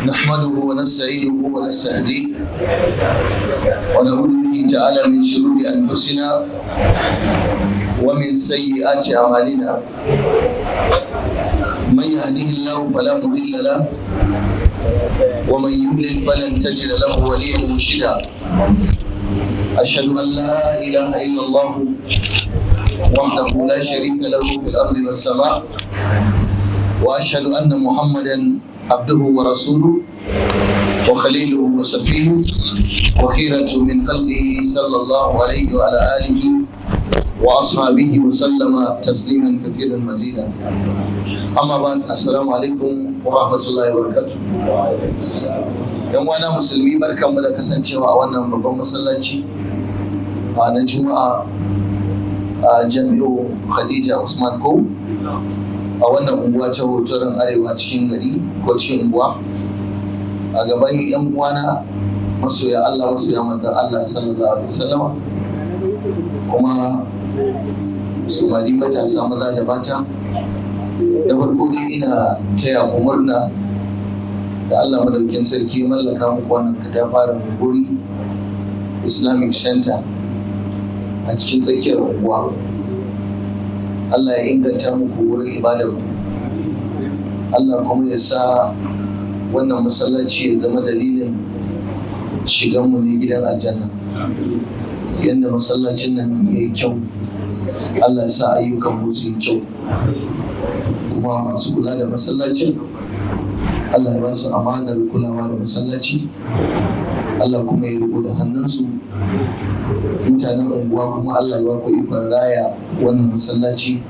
نحمده ونستعينه ونستهديه ونعوذ به تعالى من شرور انفسنا ومن سيئات اعمالنا من يهده الله فلا مضل له ومن يضلل فلن تجد له وليا مرشدا اشهد ان لا اله الا الله وحده لا شريك له في الارض والسماء واشهد ان محمدا عبده ورسوله وخليله وصفيه وخيرة من خلقه صلى الله عليه وعلى آله وأصحابه وسلم تسليما كثيرا مزيدا. أما بعد السلام عليكم ورحمة الله وبركاته. ‘Yan wana musulmi barkanmu da kasancewa a wannan babban masallaci na Juma'a a Jami'u Khadija Usman Ko a wannan unguwa ta hotoron arewa cikin gari ko cikin unguwa a gaban yan uwana masoya Allah masoya manzon Allah sallallahu alaihi wasallam kuma samari matasa maza da mata da farko dai ina taya ku murna da Allah madaukin sarki mallaka muku wannan katafaren guri Islamic Center a cikin tsakiyar unguwa. Allah ya inganta muku wurin ibadar ku. Allah kuma ya sa wannan masallaci ya zama dalilin shigan mu ne gidan aljanna. Yanda masallacin nan ya yi kyau, Allah ya sa ayyukan mu su yi kyau. Kuma masu kula da masallacin, Allah ya ba su amanar kulawa da masallaci. Allah kuma ya riko da hannunsu. Mutanen unguwa kuma Allah ya ba ku ikon raya wannan masallaci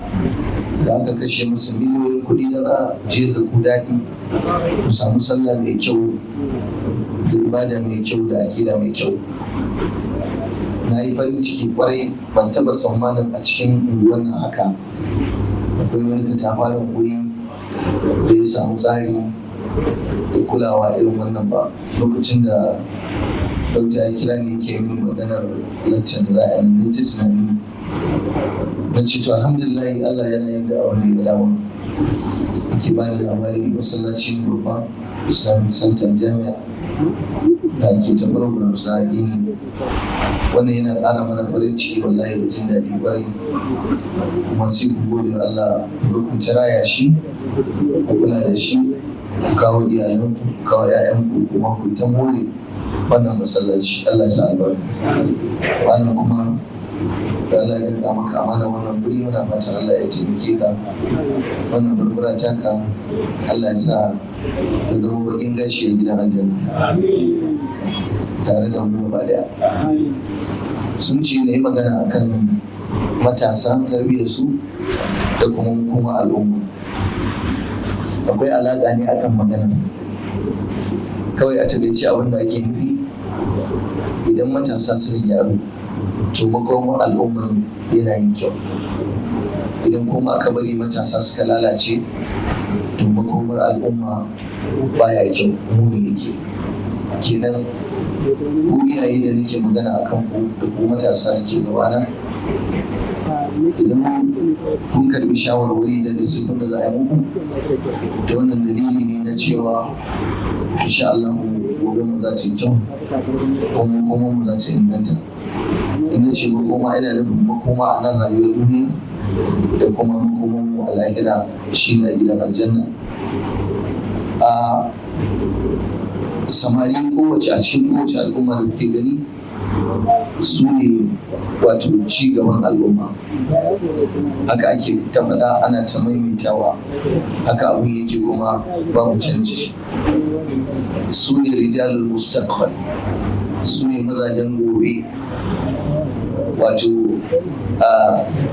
da aka kashe masa miliyoyin kuɗi da za a je da ku daɗi ku samu sallah mai kyau da ibada mai kyau da aƙida mai kyau. Na yi farin ciki kwarai, ban taɓa tsammanin a cikin unguwan nan haka akwai wani katafaren wuri da ya samu tsari da kulawa irin wannan ba. Lokacin da Dokta ya kira ni ke min maganar laccan da za a yi ta tunani na ce to alhamdulillah Allah yana yin da abin da ya dama. Ke ba ni labari masallaci ne babba Islamic Center Jami'a da ake ta program na addini. Wannan yana ƙara mana farin ciki wallahi da jin daɗi ƙwarai. Kuma sai ku gode wa Allah ku ta raya shi, ku kula da shi, ku kawo iyalanku, ku kawo 'ya'yanku kuma ku ta more wannan masallaci. Allah ya sa albarka. Wannan kuma da Allah ya ga maka amana wannan guri, muna fatan Allah ya taimake ka. Wannan burbura taka Allah ya sa ta zama bakin gashi a gidan aljanna tare da mu gaba daya. Sun ce na yi magana akan matasa, tarbiyyar su da kuma al'umma. Akwai alaƙa ne akan magana. Kawai a taƙaice abin da ake nufi, idan matasa sun gyaru to makomar al'ummar yana yin kyau. Idan kuma aka bari matasa suka lalace to makomar al'umma baya kyau, muni yake. Kenan ku iyaye da nake magana a kan ku da ku matasa da ke gabana, idan kun karbi shawarwari da nasihun da za a yi muku, da wannan dalili ne na cewa insha Allah gobe mu za ta yi kyau kuma mu za ta inganta. Ina ce makoma ina nufin makoma a nan rayuwar duniya da kuma makoman mu a lahira shi ne a gidan aljanna. A samari a cikin kowace al'umma da kuke gani su ne wato ci gaban al'umma. Haka ake ta faɗa, ana ta maimaitawa, haka abin yake kuma babu canji. Su ne rijalul mustaqbal, su ne mazajen gobe, wato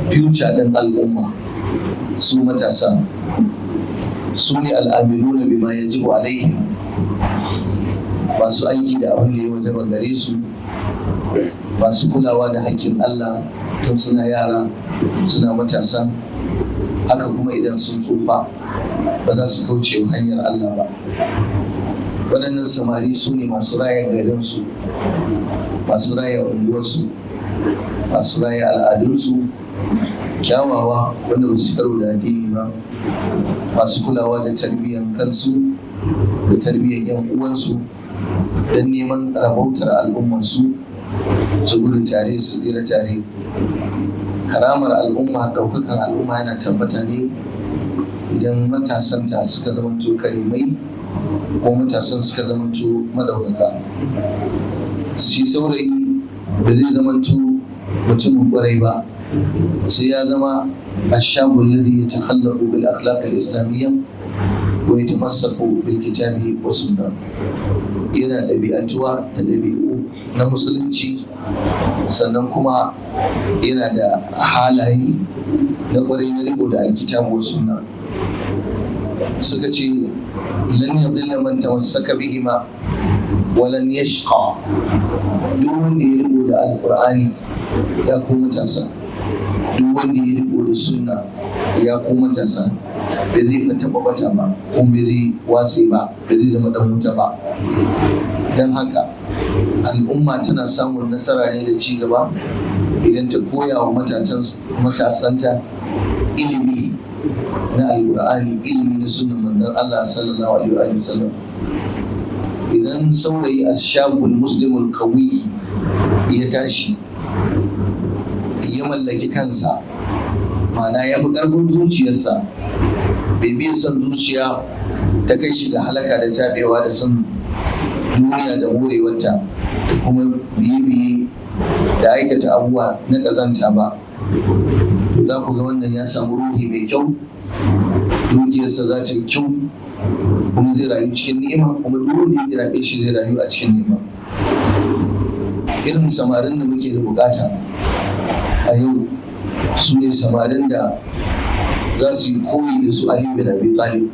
future ɗin al'umma. Su matasa su ne al'amiluna bima yajibu alaihim, masu aiki da abin da ya wajaba gare su, masu kulawa da haƙƙin Allah tun suna yara, suna matasa. Haka kuma idan sun tsufa ba za su kauce hanyar Allah ba. Waɗannan samari su ne masu raya garinsu, masu raya unguwarsu, masu raya al'adunsu kyawawa wanda ba su karo da addini ba, masu kulawa da tarbiyyar kansu da tarbiyyar 'yan uwansu don neman rabautar al'ummarsu su gudu tare su tsira tare. Karamar al'umma, ɗaukakan al'umma yana tabbata ne idan matasanta suka zamanto karimai ko matasan suka zamanto madaukaka. Shi saurayi ba zai zamanto mutumin kwarai ba sai ya zama ashabul ladhi yatakhallaqu bil akhlaq al islamiyya wa yatamassaku bil kitabi wa sunnah. Yana ɗabi'antuwa da ɗabi'u na musulunci, sannan kuma yana da halaye na kwarai na riko da alkitabu wa sunna. Suka ce lan yadilla man tamassaka bihima wa lan yashqa. Duk wanda ya riko da alqur'ani ya ku matasa, duk wanda ya riko da sunna ya ku matasa, ba zai fata bata ba kuma ba zai watse ba, ba zai zama dan wuta ba. Don haka al'umma tana samun nasara ne da ci gaba idan ta koya wa matasanta ilimi na alƙur'ani, ilimi na sunan manzon Allah sallallahu alaihi wa sallam. Idan saurayi ashabul muslimul qawi ya tashi ya mallaki kansa, ma'ana ya fi ƙarfin zuciyarsa, bai biya son zuciya ta kai shi ga halaka da tabewa da son duniya da morewarta da kuma biye-biye da aikata abubuwa na ƙazanta ba, to za ku ga wannan ya samu ruhi mai kyau, dukiyarsa za ta yi kyau, kuma zai rayu cikin ni'ima, kuma duk wanda ya rabe shi zai rayu a cikin ni'ima. Irin samarin da muke da bukata a yau su ne samarin da za su yi koyi da su Ali bin Abi Talib,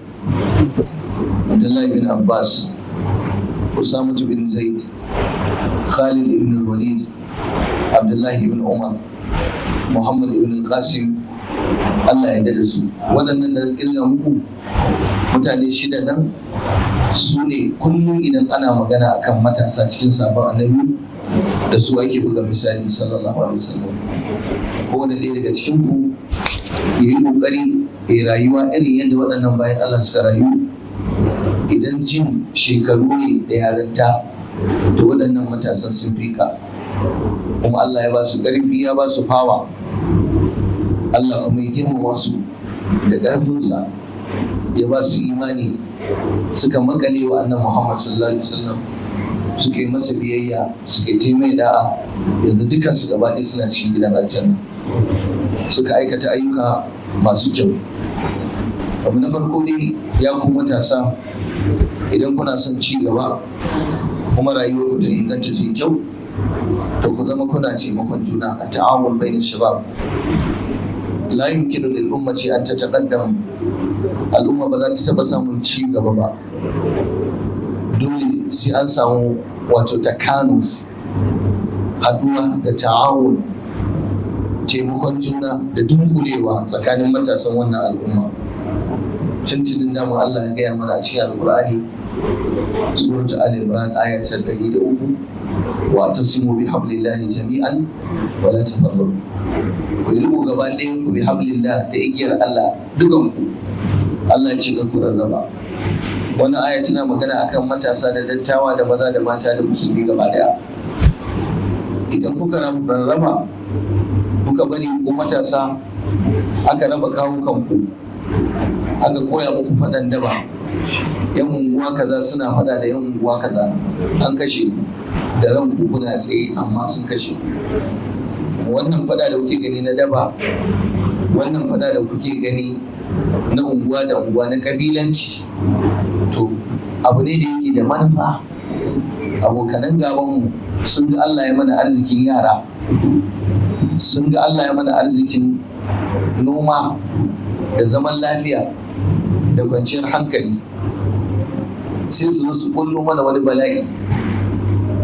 Abdullahi bin Abbas, Usama bin Zaid, Khalid ibn Walid, Abdullahi ibn Umar, Muhammad ibn Qasim. Allah ya dada su. Waɗannan da ƙirga muku mutane shida nan su ne kullum idan ana magana akan matasa cikin sabon annabi da su ake buga misali sallallahu alaihi wasallam. Kowane ɗaya daga cikin ku ya yi ƙoƙari ya rayuwa irin yadda waɗannan bayan Allah suka rayu. Idan jin shekaru ne da yarinta, to waɗannan matasan sun fi ka, kuma Allah ya ba su ƙarfi, ya ba su fawa. Allah kuma ya girmama su da ƙarfinsa, ya ba su imani, suka makale wa annabi Muhammad sallallahu alaihi wasallam, suka yi masa biyayya, suka yi mai da'a. Yanzu dukkan su gaba ɗaya suna cikin gidan aljanna, suka aikata ayyuka masu kyau. Abu na farko ne ya ku matasa, idan kuna son ci gaba kuma rayuwar ku ta inganta ta kyau, to ku zama kuna taimakon juna a ta'awun bainar shabab. La yumkinu lil ummati an tataqaddam. Al'umma ba za ta taba samun ci gaba ba, dole sai an samu wato takanuf, haduwa da ta'awun, taimakon juna da dunkulewa tsakanin matasan wannan al'umma. Tuntunin dama Allah ya gaya mana a cikin Alƙur'ani, Surat Al-Imran aya ta 103, wa tasimu bi hablillahi jami'an wa la tafarraqu. Ku yi riko gaba ɗayan ku bi hablillah, da igiyar Allah dukan ku. Allah ya ce ka ku rarraba. Wannan aya tana magana akan matasa da dattawa da maza da mata da musulmi gaba ɗaya. Idan kuka rarraba, kuka bari ku matasa aka raba kawukanku, aka koya muku faɗan daba, yan unguwa kaza suna faɗa da yan unguwa kaza, an kashe da ranku kuna tsaye amma sun kashe. Wannan faɗa da kuke gani na daba, wannan faɗa da kuke gani na unguwa da unguwa na kabilanci, to abu ne da yake da manufa. Abokanan gabanmu sun ga Allah ya mana arzikin yara, sun ga Allah ya mana arzikin noma da zaman lafiya da kwanciyar hankali, sai su zo su kullo mana wani bala'i,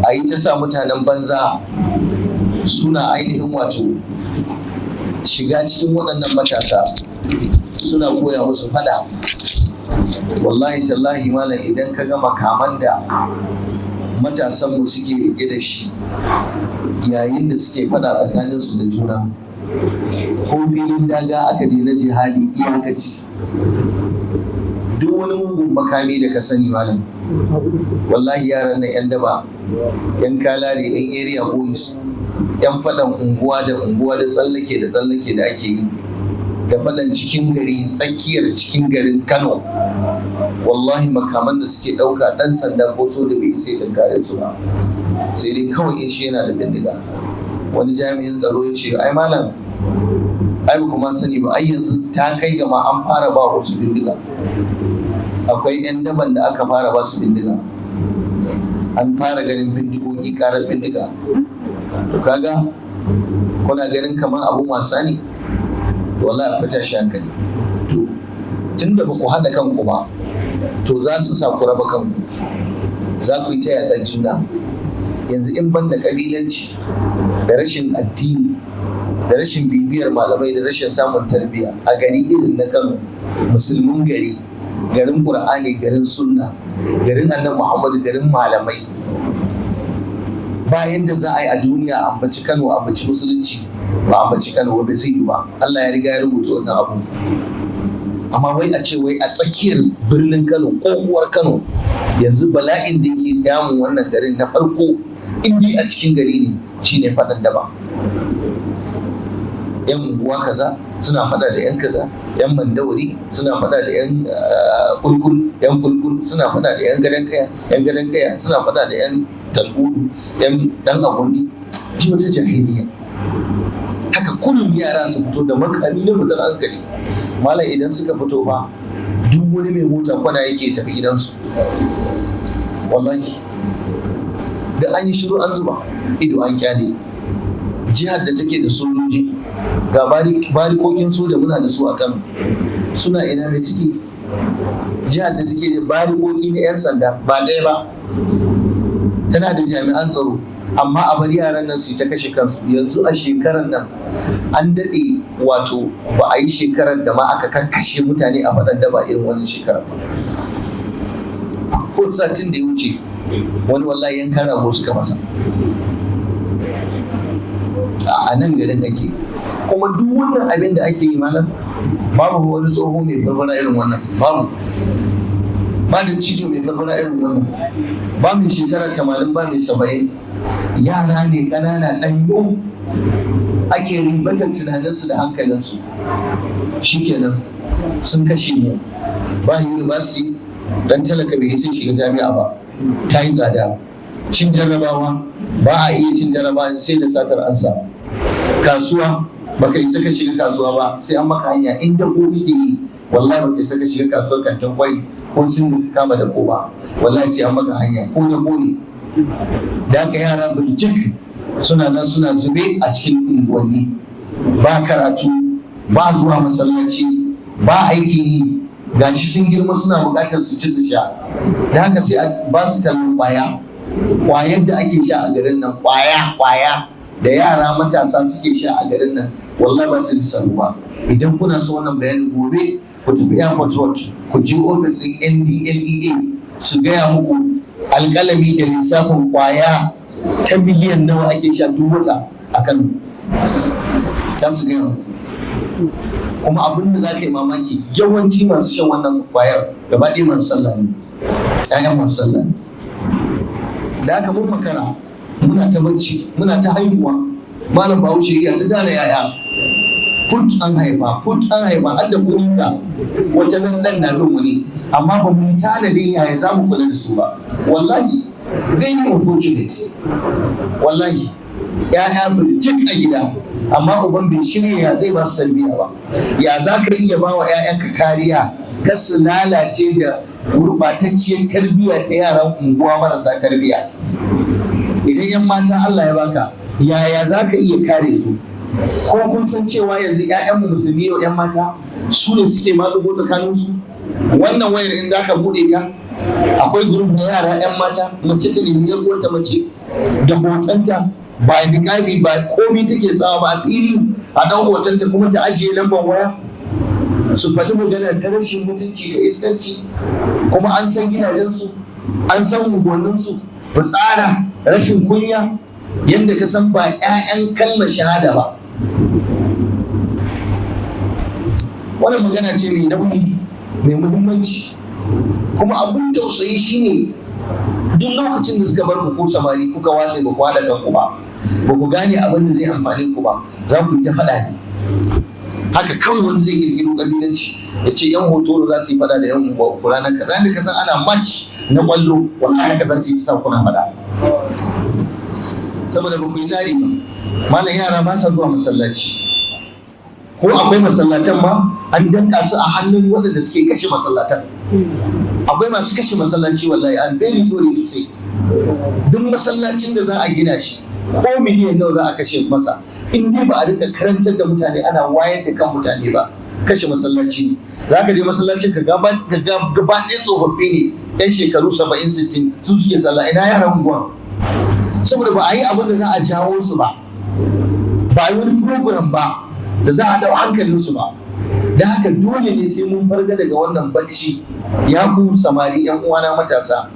a yi ta sa mutanen banza suna ainihin wato shiga cikin waɗannan matasa, suna koya musu fada. Wallahi tallahi malam, idan ka ga makaman da matasanmu suke rike da shi yayin da suke fada tsakaninsu da juna, ko filin daga aka je na jihadi iyakaci, duk wani mugun makami da ka sani malam, wallahi yaran nan yan daba, yan kalare, yan area boys, yan fadan unguwa da tsallake da ake yi, da fadan cikin gari, tsakiyar cikin garin Kano, wallahi makaman da suke ɗauka ɗan sanda ko so da bai sai tunkare su ba, sai dai kawai in shi yana da bindiga. Wani jami'in tsaro ya ce ai malam, ai ba kuma sani ba, ai yanzu ta kai gama an fara ba wasu bindiga, akwai 'yan daban da aka fara ba su bindiga, an fara ganin bindigogi, karar bindiga. To kaga kuna ganin kamar abun wasa ne, wallahi akwai tashi hankali. To tun da ba ku haɗa kanku ba, to za su sa ku raba kanku, za ku yi ta yaɗa juna. Yanzu in ban da ƙabilanci da rashin addini da rashin bibiyar malamai da rashin samun tarbiyya a gari irin na Kano, musulmin gari, garin Qur'ani, garin sunna, garin annabi Muhammadu, garin malamai, bayan da za a yi a duniya a ambaci Kano, a ambaci musulunci, ba a ambaci Kano ba zai yi ba. Allah ya riga ya rubuta wannan abu. Amma wai a ce wai a tsakiyar birnin Kano, ƙoƙuwar Kano, yanzu bala'in da ke damun wannan garin na farko in dai a cikin gari ne shine faɗan daba. Yan unguwa kaza suna faɗa da yan kaza, yan mandawari suna faɗa da yan kulkul, yan kulkul suna faɗa da yan gadon kaya suna faɗa da yan talbudu, yan dan agundi. Ji wata jahiliya. Haka kullum yara su fito da makami na fitar hankali. Malam idan suka fito fa, duk wani mai mota kwana yake tafi gidansu. Wallahi da an yi shiru an zuba ido an kyale. Jihar da take da sojoji, ga barikokin soja muna da su a Kano, suna ina mai ciki. Jihar da take da barikoki na 'yan sanda ba ɗaya ba, tana da jami'an tsaro, amma a bar yaran nan su ta kashe kansu. Yanzu a shekarar nan an daɗe, wato ba a yi shekarar da ma aka kakkashe mutane a faɗan da ba irin wannan shekarar ba. Ko satin da ya wuce wani wallahi yankan rago suka masa a nan garin ake. Kuma duk wannan abin da ake yi malam, babu wani tsoho mai farfara irin wannan, babu ba da cijo mai farfara irin wannan, ba mai shekara 80, ba mai 70. Yara ne ƙanana ɗanyo ake ribatar tunaninsu da hankalinsu. Shikenan sun kashe mu. Ba university, dan talaka bai sai shiga jami'a ba, ta yi tsada. Cin jarrabawa ba a iya cin jarrabawa sai da satar ansa. Kasuwa baka isa ka shiga kasuwa ba sai an maka hanya. Inda ko kake yi, wallahi baka isa ka shiga kasuwar kantin kwai ko sun kama da ko ba, wallahi sai an maka hanya ko da ko ne. Da haka yara birjik suna nan suna zube a cikin unguwanni, ba karatu, ba zuwa masallaci, ba aiki yi, gashi sun girma suna buƙatar su ci su sha. Da haka sai a ba su tallan ƙwayar da ake sha a garin nan, ƙwaya da yara matasa suke sha a garin nan, wallahi ba ta lissafu ba. Idan kuna so wannan bayanin gobe, ku tafi airport road, ku je ofisin NDLEA su gaya muku alƙalami da lissafin ƙwaya ta miliyan nawa ake sha duk wata a Kano. Za su gaya muku. Kuma abin da za ka yi mamaki, yawanci masu shan wannan ƙwayar gaba ɗaya masu sallah ne, ƴaƴan masu sallah ne. Da haka mun makara, muna ta bacci, muna ta haihuwa. Malam Bahaushe ya ta tara yaya, put an haifa har da kuɗinka, wata nan ɗan na bin wani, amma ba mu tanadin yaya za mu kula da su ba. Wallahi very unfortunate, wallahi ya'ya birjik a gida, amma uban bai shirya ya zai ba su tarbiyya ba. Ya za ka iya ba wa 'ya'yanka kariya kar su lalace da gurɓatacciyar tarbiyya ta yaran unguwa marasa tarbiyya? Idan 'yan mata Allah ya baka, yaya za ka iya kare su? Ko kun san cewa yanzu 'ya'yanmu musulmi yau 'yan mata su ne suke maɗugo tsakaninsu? Wannan wayar in za ka buɗe ta, akwai gurup na yara 'yan mata, mace ta nemi yar uwarta mace da hotonta, ba niqabi ba komai take sawa ba a fili, a ɗan hotonta kuma ta ajiye lambar waya, su faɗi magana ta rashin mutunci ta iskanci. Kuma an san gidajensu, an san unguwanninsu, fitsara, rashin kunya, yadda ka san ba 'ya'yan kalmar shahada ba. Wannan magana ce mai nauyi, mai muhimmanci, kuma abin tausayi shine duk lokacin da suka bar ku samari kuka watse ba ku haɗa kanku ba ku gane abin da zai amfani ku ba, za ku yi ta faɗa ne. Haka kawai wani zai kirkiro kabilanci ya ce yan hoto za su yi faɗa da yan unguwa ku ranar kaza da kasan ana match na kwallo wallahi haka za su yi sa kuna faɗa saboda ba ku yi tari ba. Malam yara ba sa zuwa masallaci, ko akwai masallatan ma an danka su a hannun waɗanda suke kashe masallatan. Akwai masu kashe masallaci wallahi an very sorry to say. Duk masallacin da za a gina shi ko miliyan nawa za a kashe masa, in dai ba a rika karantar da mutane ana wayar da kan mutane ba, kashe masallaci ne. Za ka je masallacin ka gaba ɗaya tsofaffi ne yan shekaru 70-60 su suke sallah, ina yaran unguwa? Saboda ba a yi abin da za a jawo su ba a yi wani program ba da za a dau hankalinsu ba. Da haka dole ne sai mun farga daga wannan bacci. Ya ku samari yan uwana matasa,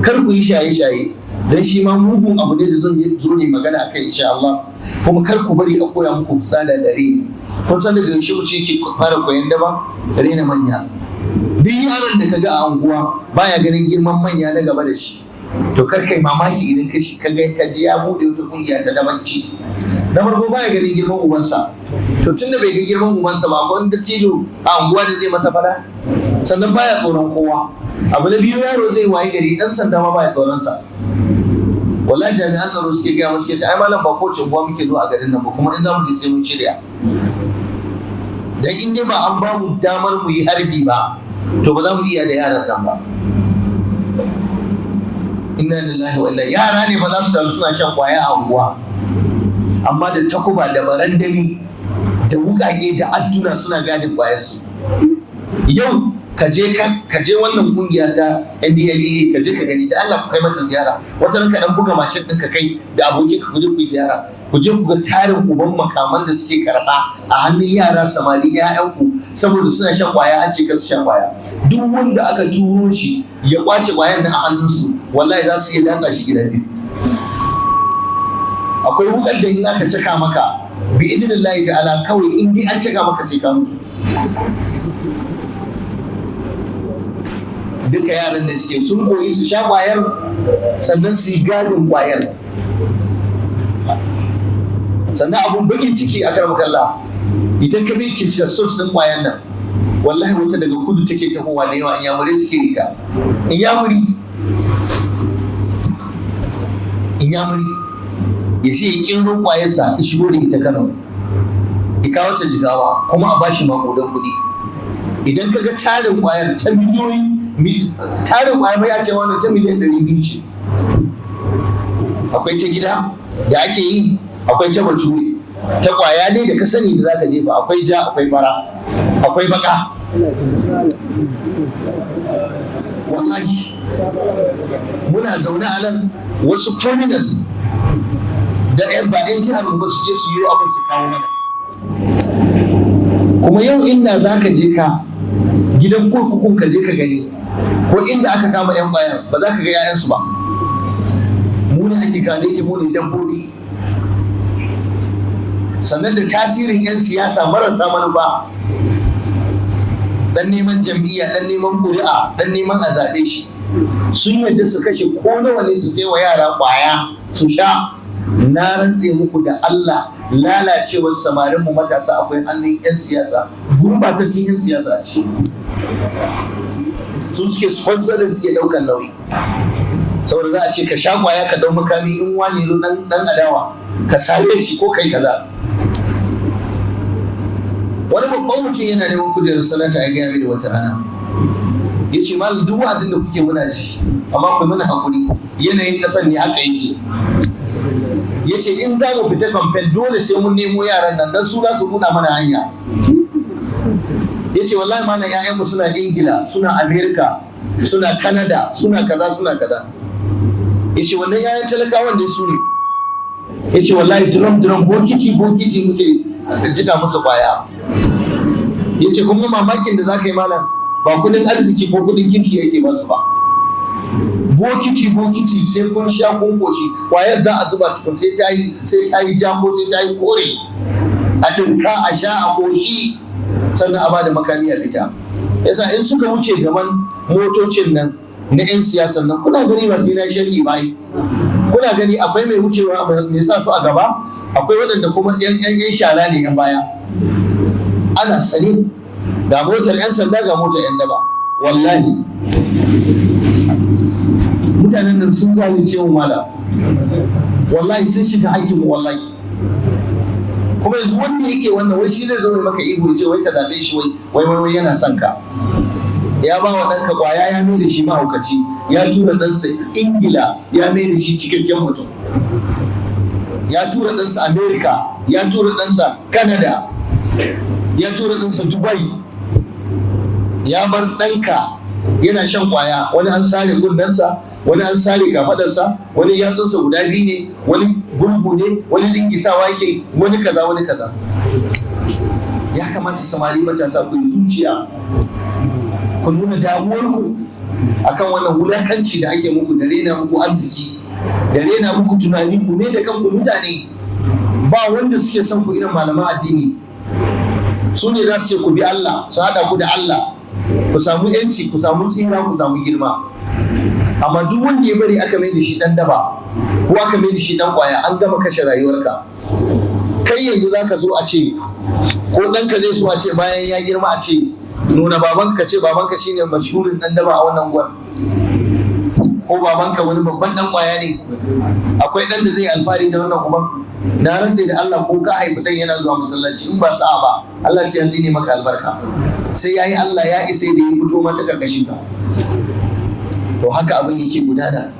kar ku yi shaye-shaye, dan shi ma mugun abu ne da zan zo ne magana akai insha Allah. Kuma kar ku bari a koya muku tsada da reni. Kun san daga yaushe mutum yake fara koyan daba? Rena manya. Duk yaron da kaga a unguwa baya ganin girman manya na gaba da shi, to kar kai mamaki idan ka ji ya bude wata kungiya ta dabanci. Na farko baya ganin girman ubansa, to tunda bai ga girman ubansa ba, akwai wanda tilo a unguwa da zai masa fada. Sannan baya tsoron kowa. Abu na biyu, yaro zai waye gari dan sanda ma baya tsoron sa. Wallahi jami'an tsaro suke gaya musu, ce ai malam ba kowace unguwa muke zuwa a garin nan ba, kuma in za mu je sai mun shirya. Dan in dai ba an ba mu damar mu yi harbi ba, to ba za mu iya da yaran nan ba. Inna lillahi wa inna, yara ne ba za su taru suna shan kwaya a unguwa, amma da takuba da barandami da wukake da adduna suna gadin kwayarsu. Yau ka je wannan kungiya ta NDLEA, ka je ka gani, da Allah ku kai mata ziyara. Wata ranka dan buga mashin ɗin ka kai da abokin ka kuje ku yi ziyara, ku je ku ga tarin uban makaman da suke karɓa a hannun yara samari ƴaƴanku saboda suna shan kwaya, an ce kar su shan kwaya. Duk wanda aka turo shi ya kwace kwayan nan a hannunsu, wallahi za su iya datsa shi gida biyu. Akwai wukar da in aka caka maka bi idinillahi ta'ala, kawai in dai an caka maka sai ka mutu. Duka yaran da suke sun koyi su sha kwayar, sannan su yi gadin kwayar. Sannan abun bakin ciki a karmakalla, idan ka bi da sos ɗin kwayar nan, wallahi wata daga kudu take tahowa da yawa, inyamurai suke rika. Inyamuri ya ce ya ƙirro kwayarsa ya shigo da ita Kano, ya kawo ta Jigawa, kuma a bashi maƙudan kuɗi. Idan ka ga tarin kwayar ta tarin kwayar ba ya ce wannan ta miliyan 200 ce. Akwai ta gida da ake yi, akwai ta bature, ta kwaya ne da ka sani da zaka jefa, akwai ja, akwai fara, akwai baka. Wallahi muna zaune a nan, wasu criminals da yan ba yan jihar ba su je su yi abin su kawo mana. Kuma yau inda za ka je ka gidan kurkukun ka je ka gani, ko inda aka kama yan bayan, ba za ka ga 'ya'yansu ba. Mu ne ake kane ki, mu ne dabbobi. Sannan da tasirin 'yan siyasa marasa manufa, dan neman jam'iyya, dan neman ƙuri'a, dan neman a zaɓe shi, sun yadda su kashe ko nawa ne su sai wa yara ƙwaya su sha. Na rantse muku da Allah, lalacewar samarinmu matasa akwai hannun 'yan siyasa, gurbatattun 'yan siyasa ce. Su suke sponsorin, suke ɗaukar nauyi. Saboda za a ce ka sha ƙwaya ka ɗau makami, in wani zo ɗan adawa ka sare shi ko kai kaza. Wani babban mutum yana neman kujerar sanata, ya gaya mini wata rana, ya ce malam duk wa'azin da kuke muna ji, amma ku mana hakuri, yanayin ƙasar ne haka yake. Ya ce in za mu fita kamfen dole sai mun nemo yaran nan, don su za su nuna mana hanya. Ya ce wallahi malam 'ya'yanmu suna Ingila, suna Amerika, suna Canada, suna kaza suna kaza. Ya ce wannan 'ya'yan talakawan da su ne. Ya ce wallahi drum bokiti muke jika musu kwaya. Ya ce kuma mamakin da za ka yi malam, ba kudin arziki ko kudin kirki yake ba su ba. Bokiti sai kun sha kun koshi, kwayar za a zuba tukun sai ta yi ja ko sai ta yi kore, a dinka a sha a koshi, sannan a bada makami a fita. Yasa in suka wuce gaban motocin nan na 'yan siyasan nan kuna gani ba sai na sharhi ba kuna gani akwai mai wucewa mai sa su a gaba, akwai waɗanda kuma 'yan shara ne 'yan baya. Ana tsare ga motar 'yan sanda ga motar 'yan daba. Wallahi mutanen nan sun zalunce mu mala, wallahi sun shiga aikin mu wallahi. Kuma yanzu wanda yake wannan wai shi zai zo maka ihu ce wai ka zabe shi wai yana son ka. Ya ba wa ɗanka ƙwaya ya mai da shi mahaukaci, ya tura ɗansa Ingila ya mai da shi cikakken mutum, ya tura ɗansa Amerika, ya tura ɗansa Canada, ya tura ɗansa Dubai. Ya bar ɗanka yana shan ƙwaya, wani an sare kunnensa, wani an sare kafaɗarsa, wani yatsunsa guda biyu ne, wani gurgu ne, wani dingisawa yake, wani kaza wani kaza. Ya kamata samari matasa ku yi zuciya, ku nuna damuwarku akan wannan wulakanci da ake muku, da rena muku arziki, da rena muku tunani. Ku ne da kanku mutane, ba wanda suke son ku irin malaman addini. Su ne za su ce ku bi Allah, su haɗa ku da Allah, ku samu yanci, ku samu tsira, ku samu girma. Amma duk wanda ya bari aka mai da shi dan daba ko aka mai da shi dan kwaya, an gama kashe rayuwarka. Kai yanzu za ka zo a ce, ko ɗanka zai so a ce bayan ya girma a ce nuna babanka, ce babanka shine mashhurin dan daba a wannan gwar, ko babanka wani babban dan kwaya ne. Akwai dan da zai alfahari da wannan uban? Na rantsa da Allah, ko ka haifi dan yana zuwa masallaci, in ba sa'a ba Allah sai ya tsine maka albarka, sai yayi Allah ya isa da ya fito mata karkashin ka. To haka abin yake gudana.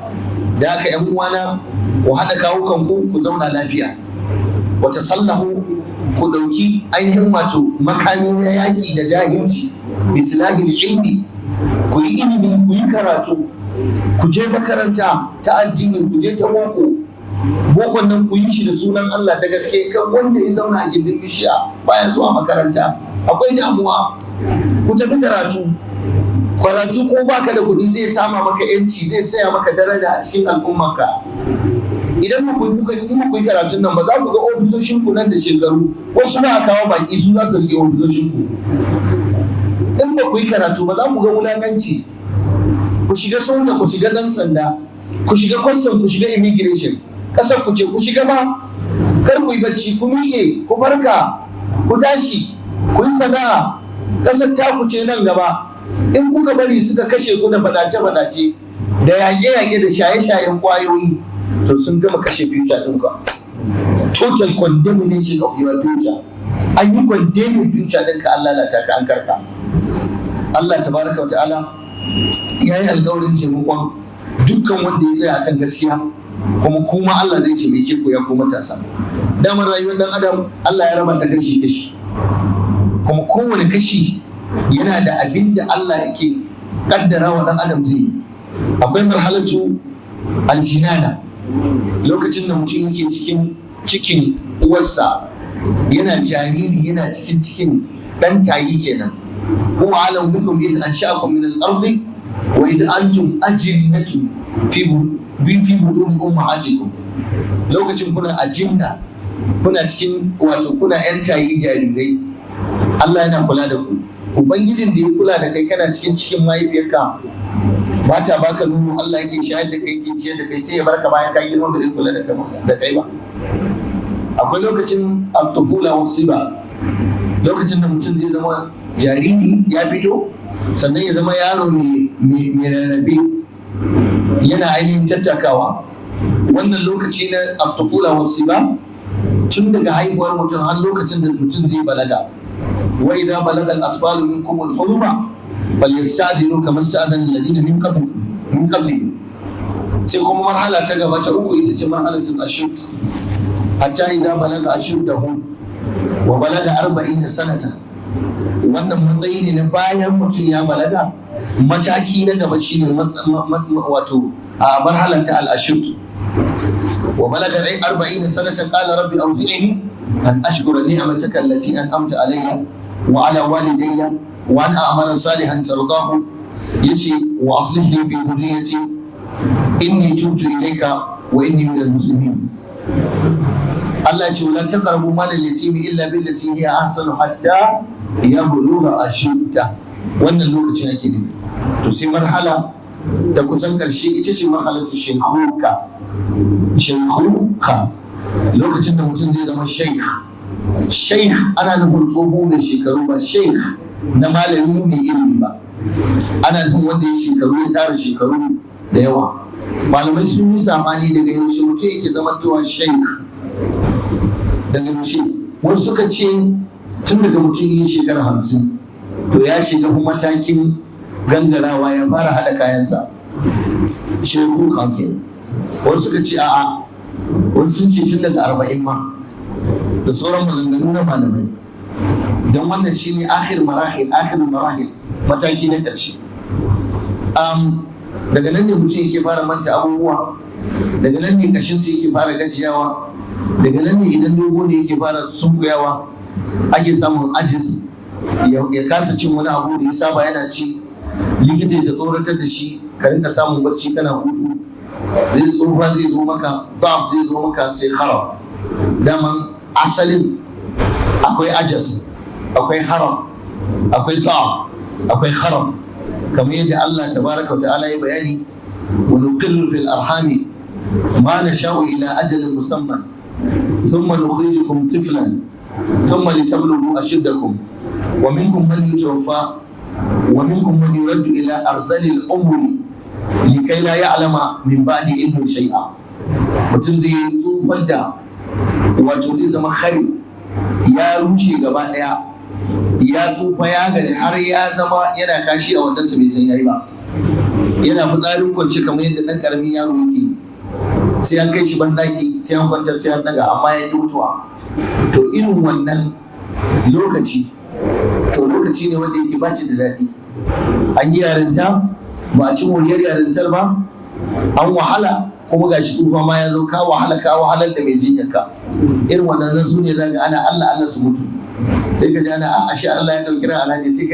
Da haka yan uwana, ku haɗa kawukan ku zauna lafiya, wata sallahu, ku ɗauki ainihin wato makami na yaƙi da jahilci, bisilahil ilmi, ku yi ilimi, ku yi karatu, ku je makaranta ta addini, ku je ta bokon nan ku yi shi da sunan Allah da gaske. Kan wanda ya zauna a gindin bishiya baya zuwa makaranta, akwai damuwa. Ku tafi karatu ko baka da kuɗi zai sama maka yanci, zai saya maka daraja a cikin al'ummarka. Idan ku yi karatun nan ba za ku ga ofisoshin ku nan da shekaru, wasu na kawo baki su za su rike ofisoshin ku. In ba ku yi karatu ba za ku ga wulakanci. Ku shiga soja, ku shiga dan sanda, ku shiga custom, ku shiga immigration, kasar ku ce ku shiga ba. Kar ku yi bacci, ku miƙe, ku farka, ku tashi, ku yi sana'a. Kasar ta ku ce nan gaba. In kuka bari suka kashe ku da faɗace-faɗace da yaƙe-yaƙe da shaye-shayen ƙwayoyi, to sun gama kashe future ɗinka. Total condemnation of your future. An yi condemning future ɗinka, an lalata ka, an karka. Allah tabaraka wa ta'ala ya yi alƙawarin taimakon dukkan wanda ya tsaya akan gaskiya, kuma Allah zai taimake ku ya ku matasa. Damar rayuwar ɗan adam Allah ya raba ta kashi-kashi, kuma kowane kashi yana da abin da Allah yake kaddara wa ɗan adam zai. Akwai marhalatu aljinana, lokacin da mutum yake cikin uwarsa, yana jariri, yana cikin ɗan tayi kenan. Huwa alam bikum idh ansha'akum min al-ardi wa idh antum ajinnatun fi buduni ummahatikum. Lokacin kuna ajinna, kuna cikin kuna yan tayi jarirai, Allah yana kula da ku. Ubangijin da ya kula da kai kana cikin mahaifiyarka, ba ta baka nono, Allah yake shayar da kai, yake ciyar da kai, sai ya barka bayan ka girma da zai kula da kai ba. Akwai lokacin al-tufula wasiba, lokacin da mutum zai zama jariri ya fito, sannan ya zama yaro mai rarrabe, yana ainihin tattakawa. Wannan lokaci na al-tufula wasiba tun daga haihuwar mutum har lokacin da mutum zai balaga. Wa idza balaga al-atfalu minkum al-huluma falyasta'dinu kama sta'dana alladhina min qablihim. Sai kuma marhala ta gaba ta uku ita ce marhalatul ashud, hatta idza balaga ashuddahu wa balaga 40 sanata. Wannan matsayi ne na bayan mutum ya balaga. Mataki na gaba shine wato a marhalar ta al-ashud. Wa balaga 40 sanata qala rabbi awzi'ni an ashkura ni'mataka allati an'amta alayya wa ala walidayya wa an a'mala salihan tardahu. Yace wa aslih li fi dhurriyyati inni tubtu ilayka wa inni minal muslimin. Allah ya ce wala taqrabu malal yatimi illa billati hiya ahsanu hatta yablugha ashudda. Wannan lokacin ake nufi. to sai marhala da kusan ƙarshe ita ce marhalatu shaykhuka lokacin da mutum zai zama shaykh ana nufin tsoho mai shekaru ba shaykh na malami mai ilimi ba, ana nufin wanda ya shekaru ya tara shekaru da yawa. Malamai sun yi zamani daga yaushe mutum yake zama tuwa shaykh daga yaushe. Wasu suka ce tun daga mutum yin shekara 50 to ya shiga matakin gangarawa ya fara haɗa kayansa shehu kanke. Wasu suka ce a'a, wasu sun ce tun daga 40 ma, da sauran maganganu na malamai. Don wannan shi ne akhir marahil mataki na ƙarshe. Daga nan ne mutum yake fara manta abubuwa, daga nan ne ƙashinsa yake fara gajiyawa, daga nan ne idan dogo ne yake fara sunkuyawa, ake samun ajiz ya kasa cin wani abu da ya saba yana ci, likita ya tsoratar da shi ka rinka samun bacci kana hutu, zai tsofa zai zo maka ba zai zo maka sai haram. Daman asalin akwai ajiz, akwai haram, akwai ta'af, akwai haram, kamar yadda Allah tabaraka wa ta'ala ya bayani wa nuqirru fil arhami ma nasha'u ila ajalin musamman thumma nukhrijukum tiflan thumma litablughu ashuddakum wa minkum man yutawaffa wa minkum man yuraddu ila arzalil umri likai la ya'lama min ba'di ilmin shay'a. Mutum zai tsufar da wato zai zama khari, ya rushe gaba daya, ya tsufa ya gani har ya zama yana kashi a wannan bai san yayi ba, yana fitsarin kwance kamar yadda dan karamin yaro yake, sai an kai shi bandaki, sai an kwantar, sai an daga, amma ya yi mutuwa. To irin wannan lokaci ne wanda yake baci da daɗi. An yi yarinta ba a ci moriyar yarintar ba, an wahala kuma gashi tsufa ma ya zo, ka wahalar da mai jinyarka. Irin wannan su ne zaga ana Allah su mutu, sai ka ji ana ashe Allah ya dauki ran alhaji, sai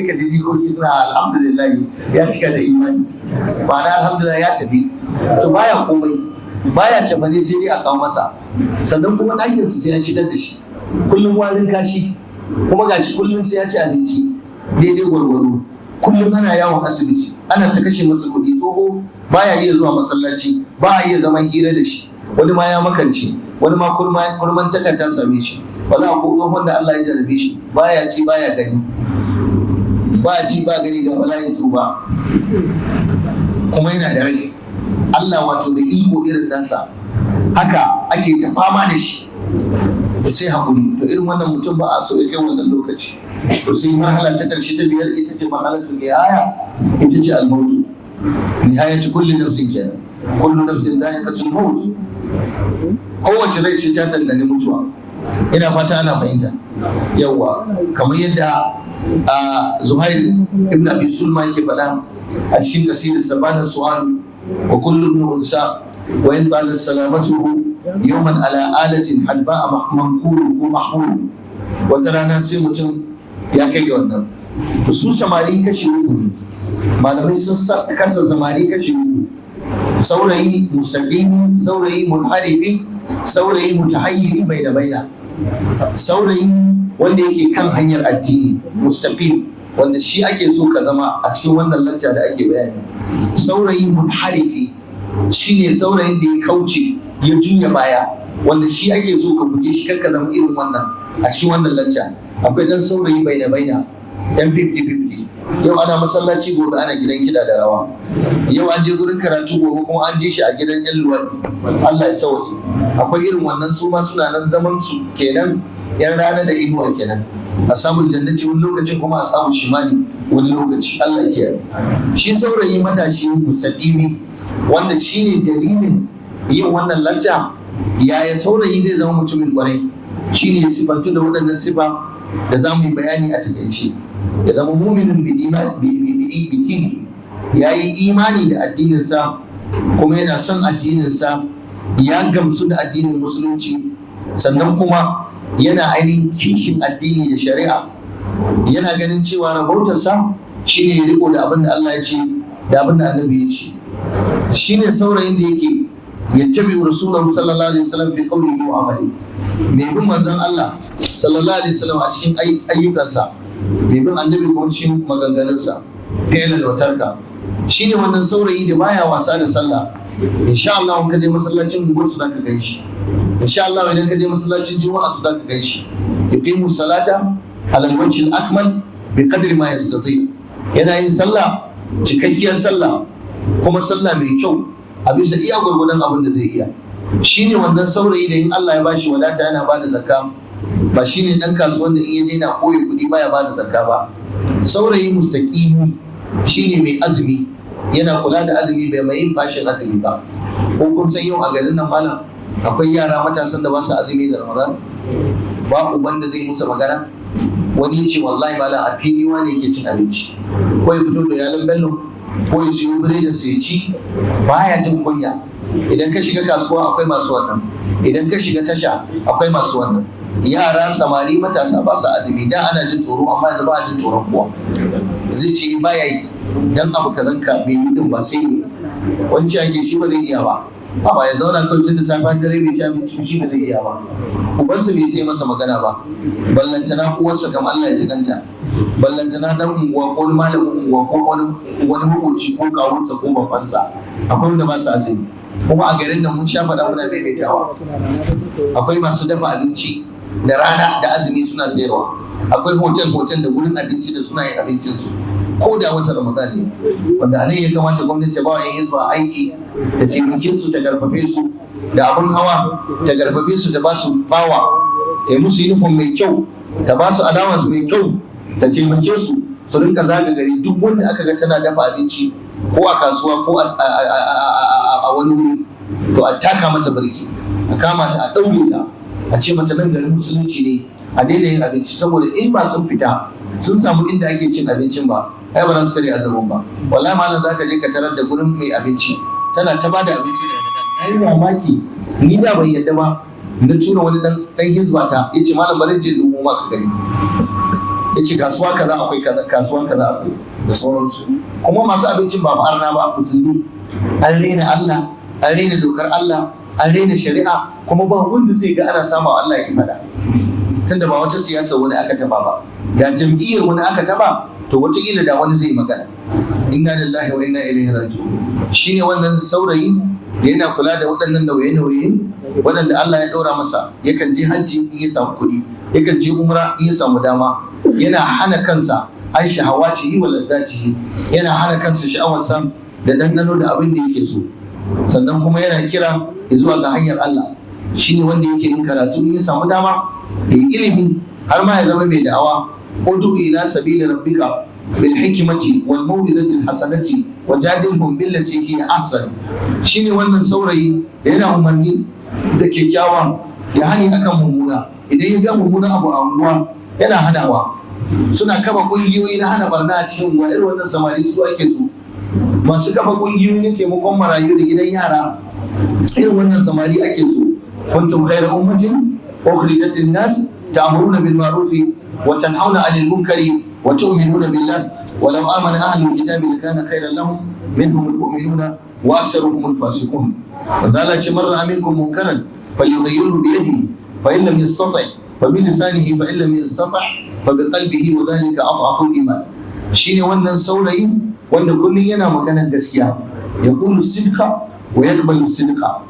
ka ji jikoki suna alhamdulillah ya cika da imani, ba na alhamdulillah ya tafi. To baya komai, baya tafane sai dai a kawo masa, sannan kuma ɗakin su sai ya citar da shi, kullum warin kashi, kuma gashi kullum sai ya ci abinci daidai gwargwaro, kullum ana yawon asibiti, ana ta kashe masa kuɗi. Tsoho baya iya zuwa masallaci, ba a iya zaman hira da shi, wani ma ya makance, wani ma kurman takarda same shi, wala ko tsohon da Allah ya jarabe shi baya ci baya gani, ba ci ba gani ga bala'in tuba, kuma yana da rai. Allah wato da iko irin nasa haka ake ta fama da shi, da sai haƙuri. To irin wannan mutum ba a so ya kai wannan lokaci. To sai marhala ta ƙarshe ta biyar ita ce marhalatu nihaya, ita ce al-mautu. Nihayatu kulli nafsin kenan, kullu nafsin da'iqatul maut. Kowace rai ce ta dandane mutuwa. Ina fata ana fahimta. Yawwa, kamar yadda Zuhair ibn Abi Sulma yake faɗa a cikin kasidar Sabana Su'al wa kullu ibn unsa wa in qala salamatuhu yawman ala alatin halba'a manqulu ko mahmulu. Wata rana sai mutum ya kai ga wannan. Su samari kashi uku ne, malamai sun kasa samari kashi uku: saurayi mustaqimi, saurayi munharifi, saurayi mutahayyiri baina. Saurayi wanda yake kan hanyar addini mustaqim, wanda shi ake so ka zama a cikin wannan lacca da ake bayani. Saurayi munharifi shine saurayin da ya kauce ya juya baya, wanda shi ake so ka guje shi, kar ka zama irin wannan a cikin wannan lacca. Akwai dan saurayi baina yan 50-50, yau ana masallaci, gobe ana gidan kiɗa da rawa, yau an je gurin karatu, gobe kuma an je shi a gidan yan luwaɗi. Allah ya sauke. Akwai irin wannan, su ma suna nan zaman su kenan, yan rana da inuwa kenan. A samun jannaci wani lokacin, kuma a samun shimali wani lokaci. Allah ya kiyaye. Shi saurayi matashi mustaqimi, wanda shine dalilin yin wannan lacca, yaya saurayi zai zama mutumin kwarai, shine ya sifantu da waɗannan sifa da za mu yi bayani a takaice. Ya zama muminin bikini, ya yi imani da addininsa, kuma yana son addininsa, ya gamsu da addinin musulunci, sannan kuma yana ainihin kishin addini da shari'a, yana ganin cewa rabautarsa shine ya riko da abin da Allah ya ce da abin da Annabi ya ce. Shine saurayin da yake yattabi'u rasulahu sallallahu alaihi wasallam fi qawlihi wa amali, mai bin manzon Allah sallallahu alaihi wasallam a cikin ayyukansa, mai bin Annabi kuma cikin maganganunsa. fi'lan wa tarka. Shine wannan saurayi da baya wasa da sallah. Insha Allah in ka je masallacin mu su zaka gan shi. Insha Allah idan ka je masallacin juma'a su zaka gan shi. Yaqimu salata ala al-wajhi al-akmal bi qadri ma yastati. Yana yin sallah cikakkiyar sallah kuma sallah mai kyau a bisa iya gurgudan abin da zai iya. Shine wannan saurayi da in Allah ya bashi wadata yana bada zakka, ba shine dan kasuwan da in ya daina koyi kuɗi baya bada zakka ba. Saurayi mustaqimi shine mai azumi, yana kula da azumi bai mai yin fashin azumi ba. Ko kun san yau a garin nan malam akwai yara matasan da ba su azumi da Ramadan, ba uban da zai musu magana. Wani ya ce wallahi malam a fili wani yake cin abinci, ko ya fito da yalan bello ko ya siyo biredin sai ci, baya jin kunya. Idan ka shiga kasuwa akwai masu wannan, idan ka shiga tasha akwai masu wannan. Yara samari matasa ba su azumi, dan ana jin tsoro amma yanzu ba a jin tsoron kowa. Zai ce baya yi dan abu kazan ka bai yi din ba sai ne wani ake shi ba zai iya ba. Ba ya zauna kawai tun da safe dare bai ci abinci shi ba zai iya ba. Ubansa bai sai masa magana ba, ballantana uwarsa kam Allah ya ji kanta, ballantana dan unguwa ko malamin unguwa ko wani makoci ko kawunsa ko babansa. Akwai wanda ba su azumi, kuma a garin nan mun sha faɗa muna maimaitawa. Akwai masu dafa abinci da rana da azumi suna sayarwa, akwai hotel da wurin abinci da suna yin abincinsu ko da wata Ramadan ne, wanda anan ya kamata gwamnati ta ba wa 'yan hizba aiki da taimakin su, ta karfafe su da abin hawa, ta karfafe su, ta ba su bawa, ta yi musu uniform mai kyau, ta ba su allowance mai kyau, ta taimake su su rinka zaga gari. Duk wanda aka ga tana dafa abinci ko a kasuwa ko a wani wuri, to a taka mata birki, a kama ta, a ɗaure ta, a ce mata nan garin musulunci ne, a daina yin abinci. Saboda in ba sun fita sun samu inda ake cin abincin ba, ai ba za su kare azumin ba. Wallahi malam zaka je ka tarar da gurin mai abinci tana ta bada abinci da na yi mamaki. Ni da bai yadda ba, na tura wani dan hizba ta yace malam bari je dubo maka gani, yace kasuwa kaza akwai kaza, kasuwa kaza akwai da sauransu. Kuma masu abincin ba arna ba, musulmi. An rena Allah, an rena dokar Allah, an rena shari'a, kuma ba wanda zai ga ana samu Allah ya fada. Tunda ba wata siyasa wani aka taba ba, da jam'iyyar wani aka taba to wataƙila da wani zai magana. Inna lillahi wa inna ilaihi raji'un. Shine wannan saurayi da yana kula da waɗannan nauye-nauye waɗanda Allah ya ɗaura masa. Yakan je hajji in ya samu kuɗi, yakan je umra in ya samu dama, yana hana kansa an shahawaci wa lazzaci, yana hana kansa sha'awarsa da ɗanɗano da abin da yake so. Sannan kuma yana kira zuwa ga hanyar Allah. Shine wanda yake yin karatu in ya samu dama, da ilimi, har ma ya zama mai da'awa. Udu ila sabili rabbika bil hikmati wal maw'izati al hasanati wajadilhum billati hiya ahsan. Shine wannan saurayi da yana umarni da kyakkyawa, ya hani akan mummuna. Idan ya ga mummuna abu a unguwa yana hanawa. Suna kafa kungiyoyi na hana barna a cikin unguwa, irin wannan samari su ake so. Masu kafa kungiyoyi na taimakon marayu da gidan yara, irin wannan samari ake so. Kuntum khayra ummatin ukhrijat lin-nas ta'muruna bil ma'ruf wa tanhauna 'anil munkari wa tu'minuna billah wa law amana ahlul kitabi lakana khayran lahum minhum al-mu'minuna wa aktharuhum al-fasiqun. Wadala marra minkum munkaran falyughayyirhu bi yadihi fa in lam yastati' fa bi lisanihi fa in lam yastati' fa bi qalbihi wa dhalika adhafu al-iman. Shine wannan saurayi wanda kullum yana maganar gaskiya, yaqulu sidqa wa yaqbalu sidqa.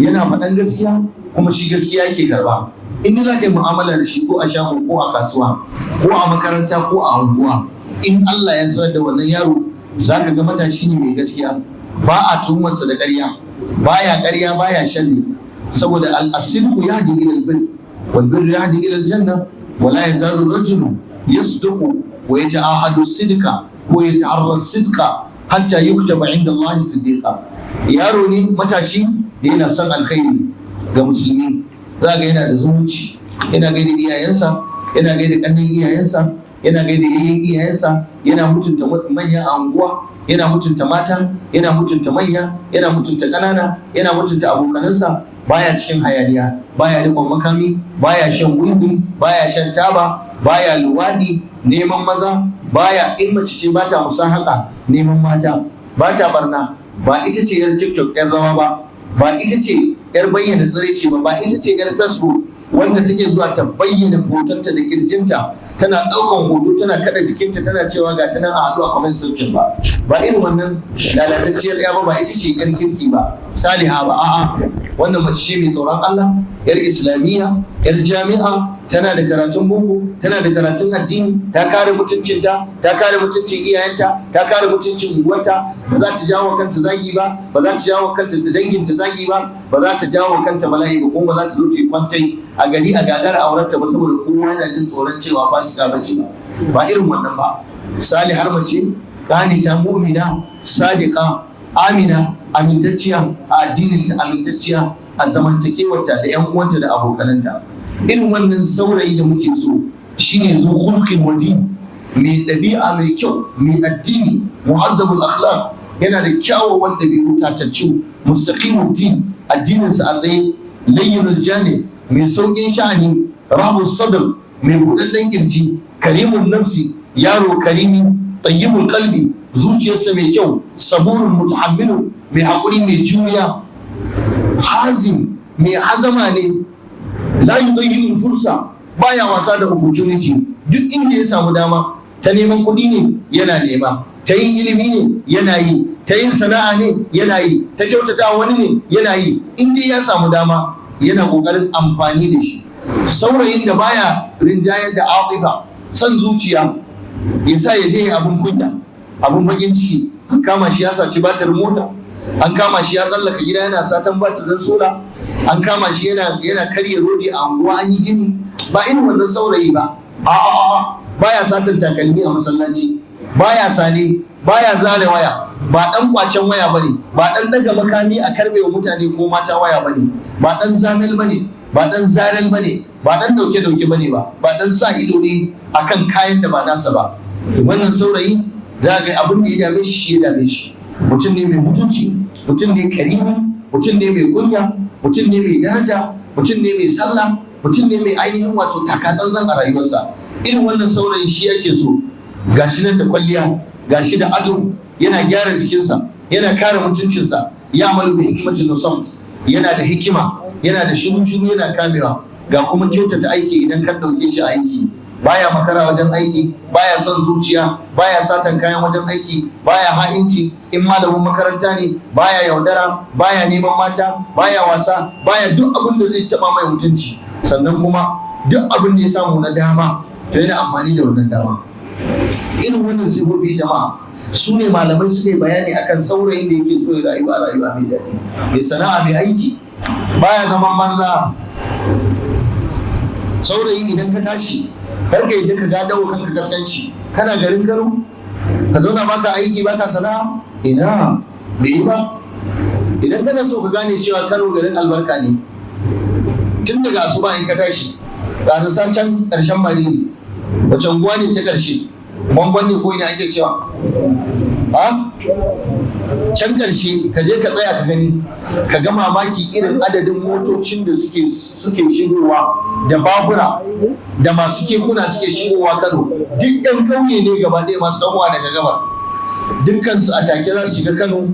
Yana faɗan gaskiya kuma shi gaskiya yake karba. In za ka yi mu'amala da shi ko a shago ko a kasuwa ko a makaranta ko a unguwa, in Allah ya sa da wannan yaro za ka ga matashi ne mai gaskiya, ba a tuhumarsa da ƙarya, baya ƙarya baya sharri. Saboda al-sidqu yahdi ila al-birr wal birr yahdi ila al-janna wa la yazalu ar-rajulu yasduqu wa yata'ahadu as-sidqa wa yata'arra as-sidqa hatta yuktaba 'inda Allah siddiqa. Yaro ne matashi da yana son alkhairi ga musulmi, za ga yana da zumunci, yana gaida iyayensa, yana gaida ƙannan iyayensa, yana gaida yayyen iyayensa, yana mutunta manya a unguwa, yana mutunta mata, yana mutunta manya, yana mutunta ƙanana, yana mutunta abokanansa. Baya cikin hayaniya, baya riƙon makami, baya shan wiwi, baya shan taba, baya luwaɗi, neman maza, baya in mace ce ba ta musahaka neman mata, ba ta barna. Ba ita ce yar TikTok yar rawa ba ita ce yar bayyana tsiraici ba ita ce yar Facebook wanda take zuwa ta bayyana hotonta da kirjinta, tana ɗaukan hoto tana kada jikinta tana cewa ga ta nan a haɗu a comment section ba irin wannan lalatacciyar ya ba ita ce yar kirki ba saliha ba, a'a wannan mace ce mai tsoron Allah, yar islamiyya, yar jami'a, tana da karatun boko, tana da karatun addini, ta kare mutuncinta, ta kare mutuncin iyayenta, ta kare mutuncin unguwarta, ba za ta jawo kanta zagi ba, ba za ta jawo kanta da danginta zagi ba, ba za ta jawo kanta bala'i ba, kuma ba za ta zo ta yi kwantai a gari a gagara aurenta ba saboda kowa yana jin tsoron cewa ba shi bace ba irin wannan ba. Salihar mace, qanita, mu'mina, sadiqa, amina, amintacciya a addininta, amintacciya a zamantakewarta da yan uwanta da abokananta. Irin wannan saurayi da muke so shine zu khulqin wadin, mai ɗabi'a mai kyau, mai addini, mu'azzabul akhlaq, yana da kyawawan ɗabi'u tataccu, mustaqimud din, addininsa a tsaye, layyinul janib, mai sauƙin sha'ani, rahmus sadr, mai buɗaɗɗen kirji, karimun nafsi, yaro karimi, tayyibul qalbi, zuciyarsa mai kyau, saburun mutahammilun, mai haƙuri mai juriya, hazim, mai azama ne, la yudayyi'ul fursa, baya wasa da opportunity, duk inda ya samu dama, ta neman kuɗi ne yana nema, ta yin ilimi ne yana yi, ta yin sana'a ne yana yi, ta kyautata wani ne yana yi, in dai ya samu dama yana ƙoƙarin amfani da shi. Saurayin da baya rinjayar da atifa, son zuciya ya sa ya je abun kunya, abun bakin ciki, an kama shi ya saci batir mota, an kama shi ya tsallaka gida yana satan batir don sola, an kama shi yana karya rodi a unguwa an yi gini, ba irin wannan saurayi ba. Baya satan takalmi a masallaci, baya sane, baya zare waya, ba dan kwacen waya bane, ba dan daga makami a karbewa mutane ko mata waya bane, ba dan zamel bane, ba dan zarel bane, ba dan dauke bane ba dan sa ido ne akan kayan da ba nasa ba. Wannan saurayi za ga abin da ya dame shi ya dame shi. Mutum ne mai mutunci, mutum ne karimi, mutum ne mai kunya, mutum ne mai daraja, mutum ne mai sallah, mutum ne mai ainihin wato takatsantsan a rayuwarsa. Irin wannan saurayin shi yake so, gashi nan da kwalliya, gashi da ado, yana gyara jikinsa, yana kare mutuncinsa, ya malu bi hikmatin nusamt, yana da hikima, yana da shiru yana kamewa, ga kuma kyautata aiki idan kan dauke shi aiki, baya makara wajen aiki, baya son zuciya, baya satan kayan wajen aiki, baya ha'inci, in malamin makaranta ne baya yaudara, baya neman mata, baya wasa, baya duk abin da zai taba mai mutunci. Sannan kuma duk abin da ya samu na dama to yana amfani da wannan dama. Irin wannan sifofi jama'a su ne malamai suke bayani akan saurayin da yake so ya rayuwa mai daɗi, mai sana'a, mai aiki, baya zaman banza. Saurayi idan ka tashi karka yadda ka gadawo kanka kasance kana garin Kano ka zauna baka aiki baka sana'a, ina bai yi ba. Idan kana so ka gane cewa Kano garin albarka ne, tun daga asuba in ka tashi ƙarasa can ƙarshen Mariri, wace unguwa ne ta ƙarshe, bangon ne ko ina ake cewa can ƙarshe ka je ka tsaya ka gani, ka ga mamaki irin adadin motocin da suke shigowa da babura da masu kekuna suke shigowa Kano, duk ɗan ƙauye ne gaba ɗaya masu ɗaukowa daga gabar, dukkansu a take za su shiga Kano.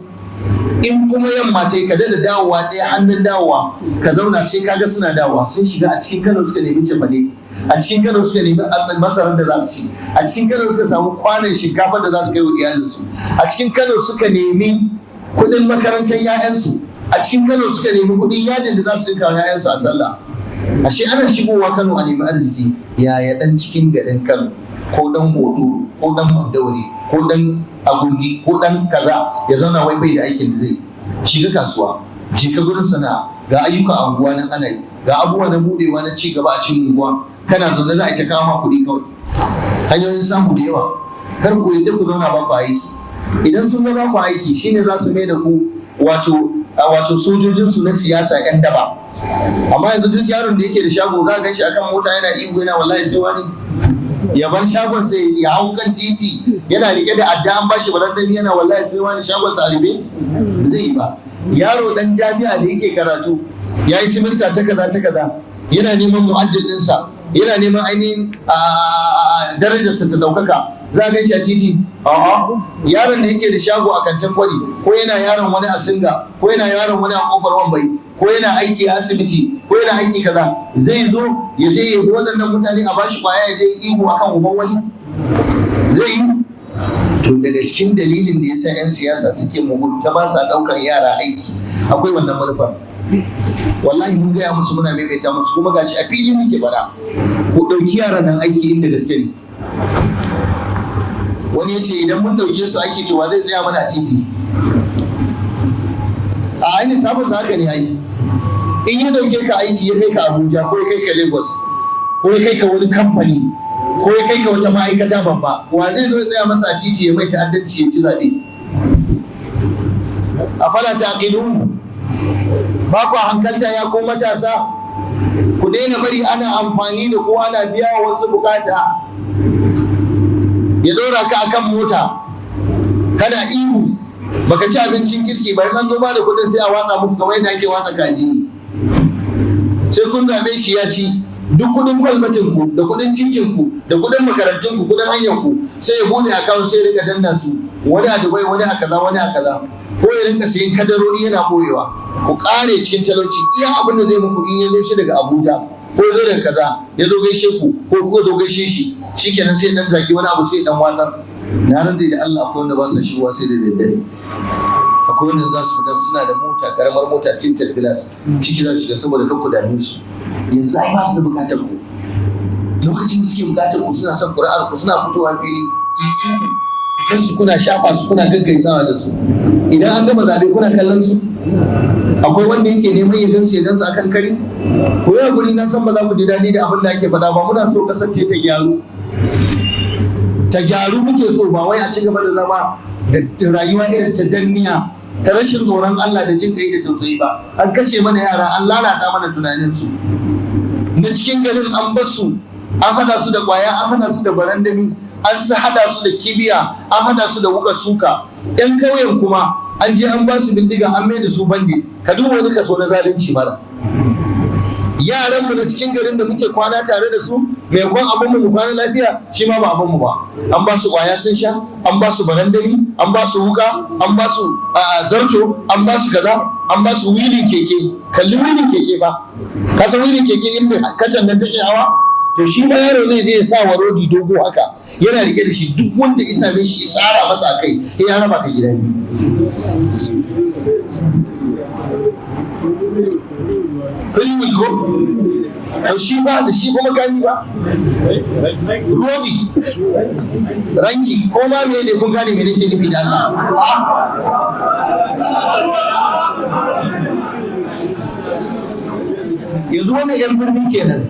In kuma yamma ta yi ka da dawowa ɗaya hannun dawowa ka zauna sai kaga suna dawowa sun shiga a cikin Kano suka nemi cefane, a cikin Kano suka nemi masarar da za su ci, a cikin Kano suka samu kwanan shinkafa da za su kai wa iyalinsu, a cikin Kano suka nemi kuɗin makarantar 'ya'yansu, a cikin Kano suka nemi kuɗin yadin da za su dinka wa 'ya'yansu a sallah. Ashe ana shigowa Kano a nemi arziki, yaya ɗan cikin garin Kano ko ɗan Hoto ko ɗan Mandauri ko ɗan Agundi ko ɗan kaza ya zauna wai bai da aikin da zai shiga kasuwa, shiga gurin sana'a, ga ayyuka a unguwa nan ana yi, ga abubuwa na budewa na ci gaba a cikin unguwa, kana zaune za a ta kawo ma kuɗi kawai. Hanyoyin samu da yawa, kar ku yadda ku zauna ba ku aiki. Idan sun zama ku aiki shine za su mai da ku wato sojojinsu na siyasa 'yan daba. Amma yanzu duk yaron da yake da shago za ka gan shi akan mota yana ihu yana wallahi sai wani ya bar shagon sai ya hau kan titi yana rike da adda an bashi barandami yana wallahi sai wani shagon tsaribe zai yi ba. Yaro dan jami'a da yake karatu ya yi simista ta kaza yana neman mu'addil ɗinsa, yana neman ainihin darajarsa ta daukaka, za a gan shi a titi. Yaron da yake da shago a kantin kwari ko yana yaron wani a singa ko yana yaron wani a kofar wambai ko yana aiki a asibiti ko yana aiki kaza zai zo ya je ya waɗannan mutane a bashi kwaya ya je ihu akan uban wani zai yi. To daga cikin dalilin da yasa 'yan siyasa suke mugunta ba sa ɗaukar yara aiki akwai wannan manufar. Wallahi mun gaya musu muna maimaita musu kuma gashi a fili muke faɗa ku ɗauki yaran nan aiki inda gaske ne. Wani ya ce idan mun ɗauke su aiki to wa zai tsaya mana a titi? A ainihin sabon haka ne ai. In ya ɗauke ka aiki ya kai ka Abuja ko ya kai ka Lagos ko ya kai ka wani kamfani ko ya kai ka wata ma'aikata babba, wa zai zo tsaya masa a titi ya mai ta'addanci ya ci zaɓe? Afala taqilun, ba ku hankalta ya ko matasa? Ku daina bari ana amfani da ko ana biya wa wasu bukata. Ya dora ka akan mota kana ihu baka ci abincin kirki ba, kan zo ba da kudin sai a watsa muku kamar yadda ake watsa kaji. Sai kun zabe shi ya ci duk kudin kwalbatin ku da kudin cincin ku da kudin makarantun ku kudin hanyar ku sai ya bude account sai rika danna su, wani a Dubai wani a kaza wani a kaza, ko ya rinka sayin kadarori yana boyewa. Ku kare cikin talauci. Iya abin da zai muku in ya zo shi daga Abuja ko zo daga kaza ya zo gaishe ku ko ku zo gaishe shi, shikenan sai dan zaki wani abu sai dan watsar. Na rantsa da Allah akwai wanda ba sa shigowa sai da daddare. Akwai wanda za su fita suna da mota, karamar mota tinted glass, ciki za su shiga saboda kan ku dame su. Yanzu ai ba su da bukatar ku. Lokacin da suke bukatar ku suna son Qur'an ku suna fitowa fili su yi kan su kuna shafa su kuna gaggaisawa da su. Idan an gama zabe kuna kallon su. Akwai wanda yake neman ya gansu akan kari. Ko ya guri na san ba za ku ji daɗi da abin da ake faɗa ba, muna so kasance ta gyaru. Ta gyaru muke so, ba wai a ci gaba da zama da rayuwa irin ta danniya ta rashin tsoron Allah da jin kai da tausayi ba. An kashe mana yara, an lalata mana tunaninsu. Na cikin garin an bar su, an hada su da kwaya, an hada su da barandami, an hada su da kibiya, an hada su da wukar suka. Yan kauyen kuma an je an ba su bindiga, an mai da su bandit. Ka duba wani kaso na zalunci mana. Yaran mu da cikin garin da muke kwana tare da su, mai kwan abin mu kwana lafiya, shi ma ba abin mu ba. An ba su kwaya sun sha, an ba su barandami, an ba su wuka, an ba su zarto, an ba su kaza, an ba su wilin keke. Kalli wilin keke ba. Ka san wilin keke inda kacan nan take hawa? To shi ma yaro zai je ya sa wa rodi dogo haka, yana rike da shi, duk wanda ya same shi ya tsara masa kai, ya raba ka gida biyu. Kai ko to shi ba da shi kuma gani ba rodi ranki ko ma me ne kun gane me nake nufi da Allah. Yanzu wani yan birni kenan,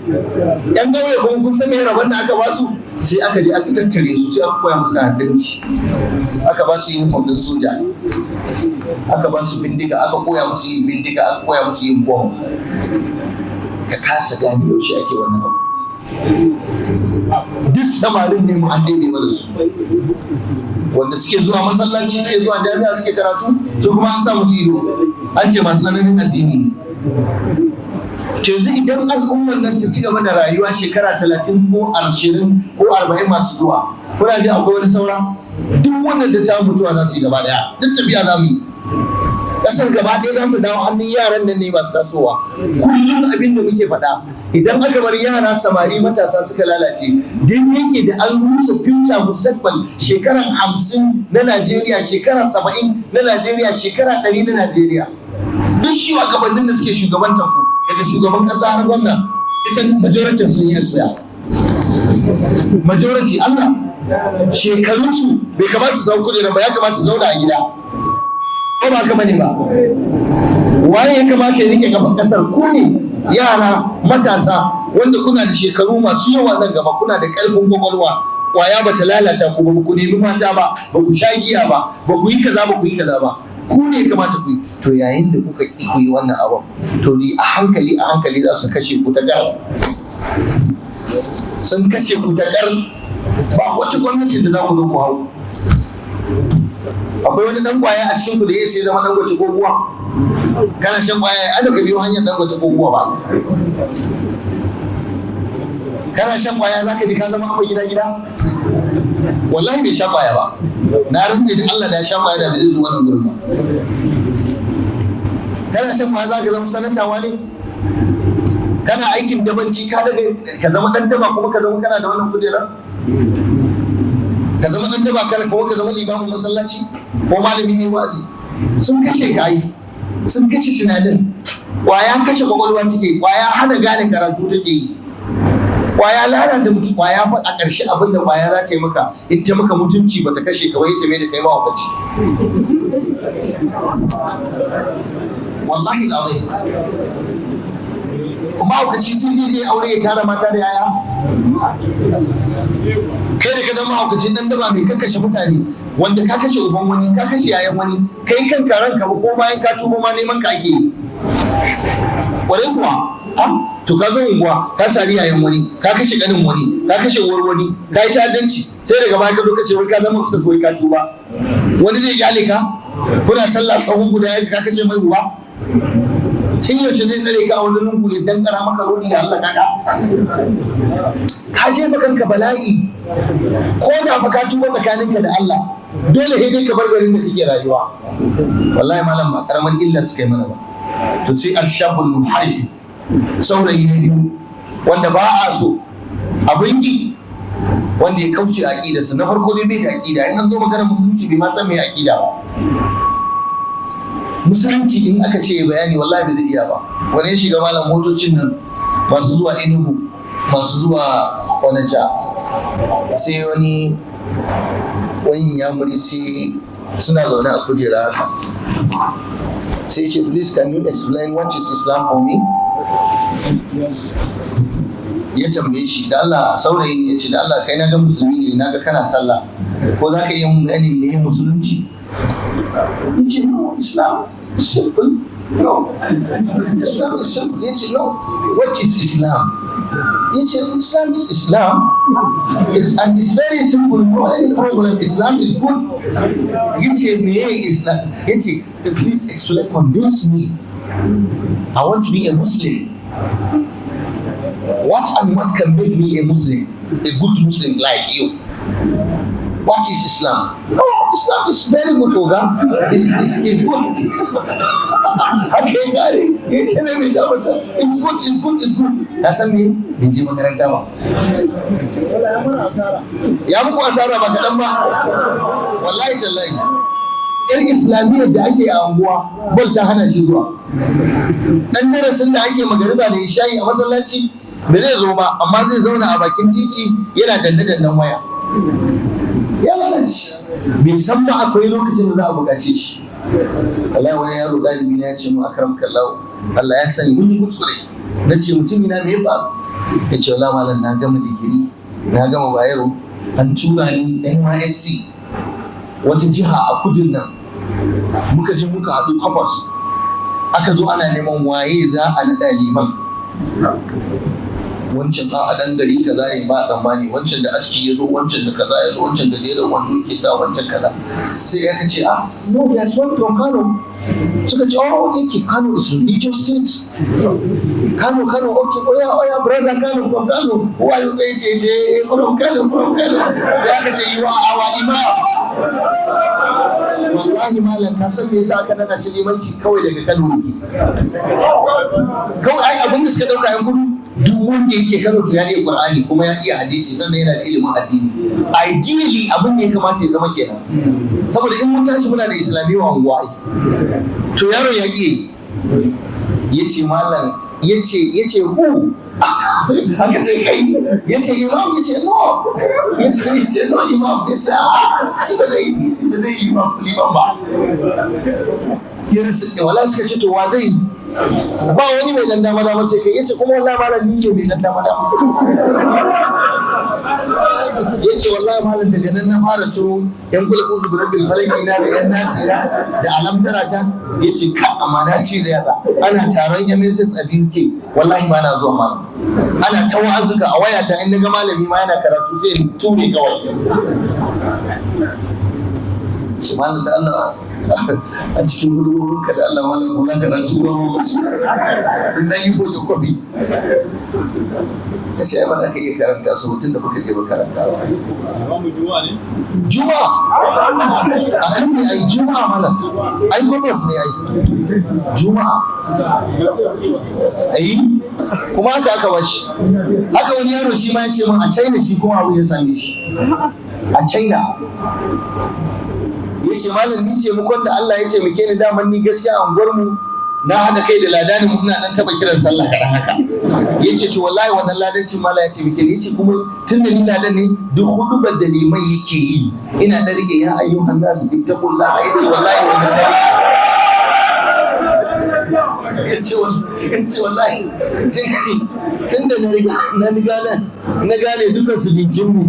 yan gauye kuma kun san me rabon da aka ba su, sai aka je aka tattare su, sai aka koya musu haddanci, aka ba su uniform din soja, aka ba su bindiga, aka koya musu yin bindiga, aka koya musu yin bomb. Ka kasa gane yaushe ake wannan abu. Duk samarin ne mu an daidai mana su, wanda suke zuwa masallaci, suke zuwa jami'a, suke karatu, su kuma an sa musu ido, an ce masu tsananin addini ne. Yanzu idan al'ummar nan ta ci gaba da rayuwa shekara 30 ko 20 ko 40 masu zuwa, kuna ji akwai wani saura? Duk wannan da ta mutuwa za su yi gaba daya, duk tafiya za mu yi. Kasar gaba ɗaya za ta dawo hannun yaran nan ne masu tasowa. Kullum abin da muke faɗa, idan aka bar yara samari matasa suka lalace, dan yake da an rusa future mustaqbal shekara 50 na Najeriya, shekara 70 na Najeriya, shekara 100 na Najeriya. Duk shugabannin da suke shugabantar ku, daga shugaban kasa har gwamna, ita majority sun yi tsaya. Majority Allah shekarunsu bai kamata su zau kujera ba, ya kamata su zauna a gida. Ko ba haka bane ba? Waye ya kamata ya rike gaban kasar? Ku ne yara matasa wanda kuna da shekaru masu yawa nan gaba, kuna da ƙarfin kwakwalwa. Kwaya ba ta lalata ku ba, ku nemi mata ba, ba ku sha giya ba, ba ku yi kaza ba, ku yi kaza ba. Ku ne ya kamata ku yi. To yayin da kuka ki ku yi wannan abin, to ni a hankali za su kashe ku ta gar. Sun kashe ku ta gar. Ba wata gwamnati da za ku zo ku hau. Akwai wani dan kwaya a cikin ku da ya sai zama dan gwaci ko kuwa? Kana shan kwaya ai da ka biyo hanyar dan gwaci ko kuwa ba? Kana shan kwaya zaka ji ka zama akwai gida? Wallahi bai sha kwaya ba. Na rantse da Allah da ya sha kwaya da bai zo wannan gurin ba. kana shan ma za ka zama sanatawa ne? Kana aikin dabanci ka daga ka zama dan daba kuma ka zama kana da wannan kujerar? Ka zama dan daba kana kuma ka zama limamin masallaci ko malami ne wa'azi? Sun kashe ka yi, sun kashe tunanin. Kwaya kashe kwakwalwa take, kwaya hana gane karatu take yi, kwaya lalata mutu, kwaya fa a ƙarshe abin da kwaya za ta yi maka in ta maka mutunci ba ta kashe ka ba ita mai da kai mahaukaci. Wallahi al'azim. Mahaukaci sun je aure ya tara mata da yaya. Kai da ka zama mahaukaci dan daba mai kakkashe mutane, wanda ka kashe uban wani, ka kashe yayan wani, kai kan karan ka ba ko bayan ka tuba ma neman ka ake yi. Kwarai kuwa, to ka zo unguwa ka sari yayan wani, ka kashe ganin wani, ka kashe uwar wani, ka yi ta'addanci, sai daga baya ka zo ka ce wai ka zama kusa wai ka tuba. Wani zai kyale ka? Kuna sallah sahu guda ya ka kashe mai ruwa? Shin yaushe zai tsare ka a wani lungu ya dankara maka rodi ya Allah kaka? Ka jefa kanka bala'i, ko da fa ka tuba tsakaninka da Allah, dole sai dai ka bar garin da kake rayuwa. Wallahi malam ba karamar illa suka yi mana ba. To sai al-shabul munharif, saurayi na biyu wanda ba a so, abin ki wanda ya kauce aqidarsa. Na farko dai bai da aqida, in an zo magana musulunci bai ma san me aqida ba. Musulunci in aka ce bayani wallahi bai zai iya ba. Wani ya shiga malam motocin nan masu zuwa Enugu, masu zuwa Onitsha, sai wani yamuri sai suna zaune a kujera haka, sai ce please can you explain what is Islam for me? Ya tambaye shi da Allah, saurayi ya ce da Allah kai na ga musulmi ne, na ga kana sallah, ko za ka iya mun gani me musulunci? Ya ce no, Islam is simple. No, Islam is simple. Ya ce no, what is Islam? Ya ce Islam is Islam, and it's very simple, no any problem. Islam is good. Ya ce me Islam? Ya ce please explain, convince me. I want to be a Muslim. What and what can make me a Muslim, a good Muslim like you? What is Islam? No, Islam is very good, Oga. It's good. Okay, got it. It's good. That's me. Inji makaranta ba. Ya muku asara ba kaɗan ba. Wallahi tallahi. Yar Islamiyyar da ake a anguwa, bal ta hana shi zuwa. Dan darasin da ake magariba da isha'i a masallaci ba zai zo ba, amma zai zauna a bakin titi yana danne-dannen waya. Ya lalace, bai san ba akwai lokacin da za a buƙace shi. Allah wani yaro ɗalibi na ya ce mu akram kallahu, Allah ya sani mun yi kuskure. Na ce mutumi na me ya faru? Ya ce wallahi malam na gama digiri, na gama Bayero, an tura ni NYSC wata jiha a kudin nan. Muka je muka haɗu kafas, aka zo ana neman waye za a naɗa liman. Wancan a ɗan gari kaza ne ba tsammani, wancan da aski ya zo, wancan da kaza ya zo, wancan da jerin wando ke sa, wancan kaza. Sai ya ce no, we are from Kano. Suka ce okay, Kano is religious state. Kano, okay, oya brother Kano from Kano. Who are you? From Kano. Sai aka ce you are our imam. Wallahi malam ka san me yasa aka nana shi limanci kawai daga Kano yake. Kawai ai abin da suka dauka yan kudu, duk wanda yake Kano to ya iya Qur'ani kuma ya iya hadisi sannan yana da ilimin addini. Ideally abin da ya kamata ya zama kenan. Saboda in mun tashi muna da Islamiyya wa unguwa, to yaro ya ƙi, yace malam, yace who? Aka ce kai, yace imam, yace no, yace no imam, yace shi ba zai yi imam ba. Wala suka ce to wa zai ba wani mai dan dama sai kai, yace kuma wallahi malam ni ne mai dan dama. Yace wallahi malam daga nan na fara ciro yan kula uzu bi rabbil falaki na da yan nasira da alamtara ta. Yace ka amma na ci da yada ana taron MSS a BK, wallahi ba na zuwa malam. Ana ta wa'azuka a wayata in naga malami ma yana karatu sai in ture kawai. Shi malam da Allah a cikin gudunar ka da Allah malam ko za ka ran tura wasu in dan yi photocopy ka ce ba za ka iya karanta su mutum da baka je ba karanta ba. Juma'a a kan ne ai juma'a malam ai gwamnati ne ai juma'a ai kuma haka aka bashi haka wani yaro shi ma ya ce min a China shi kuma abu ya same shi a China ya ce malam ni ce mukon da Allah ya ce muke ni daman ni gaskiya a unguwarmu na haɗa kai da ladanin mu ina dan taba kiran sallah kaɗan haka ya ce to wallahi wannan ladancin malam ya ce muke ni ya ce kuma tun da ni ladan ne duk hudubar da liman yake yi ina da rike ya ayyuhan nasu ittaqullah ya ce wallahi wannan da ya ce wallahi tun da na gane dukan su jinjin mu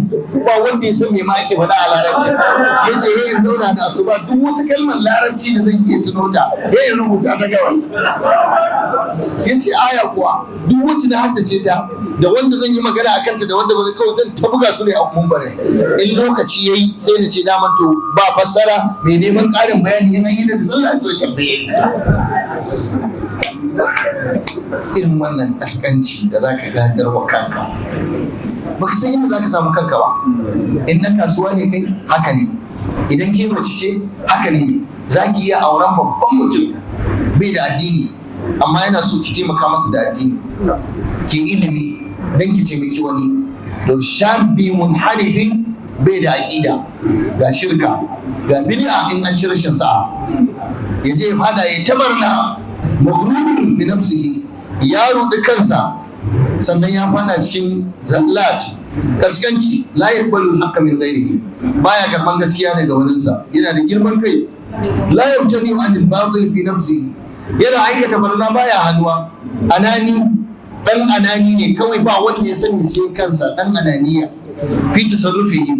ba wanda ya san me ma ake faɗa a larabci ya ce yayin zauna da asuba duk wata kalmar larabci da zan iya tuno ta yayin rubuta ta gawa ya ce aya kuwa duk wacce na haddace ta da wanda zan yi magana a kanta da wanda ba kawai zan ta buga su ne a mumbare in lokaci yayi sai na ce daman to ba fassara mai neman ƙarin bayani yana yi da sallah to ya tambaye irin wannan kaskanci da za ka gadar wa kanka baka san yadda za ka samu kanka ba in na kasuwa ne kai haka ne idan ke mace ce haka ne za ki iya auren babban mutum bai da addini amma yana so ki taimaka masa da addini ki ilimi don ki taimaki wani to shabbi munharifin bai da aƙida ga shirka ga bid'a in an ci rashin sa'a ya je fada ya tabarna maghrurun bi nafsihi ya rudi kansa sannan ya fada cikin zallat kaskanci la yaqbalu al-haqqa min ghayrihi baya karban gaskiya daga waninsa yana da girman kai la yamtani an al-batil fi nafsihi yana aikata barna baya hannuwa dan anani ne kawai ba wanda ya sani sai kansa dan ananiya fi tasarrufihi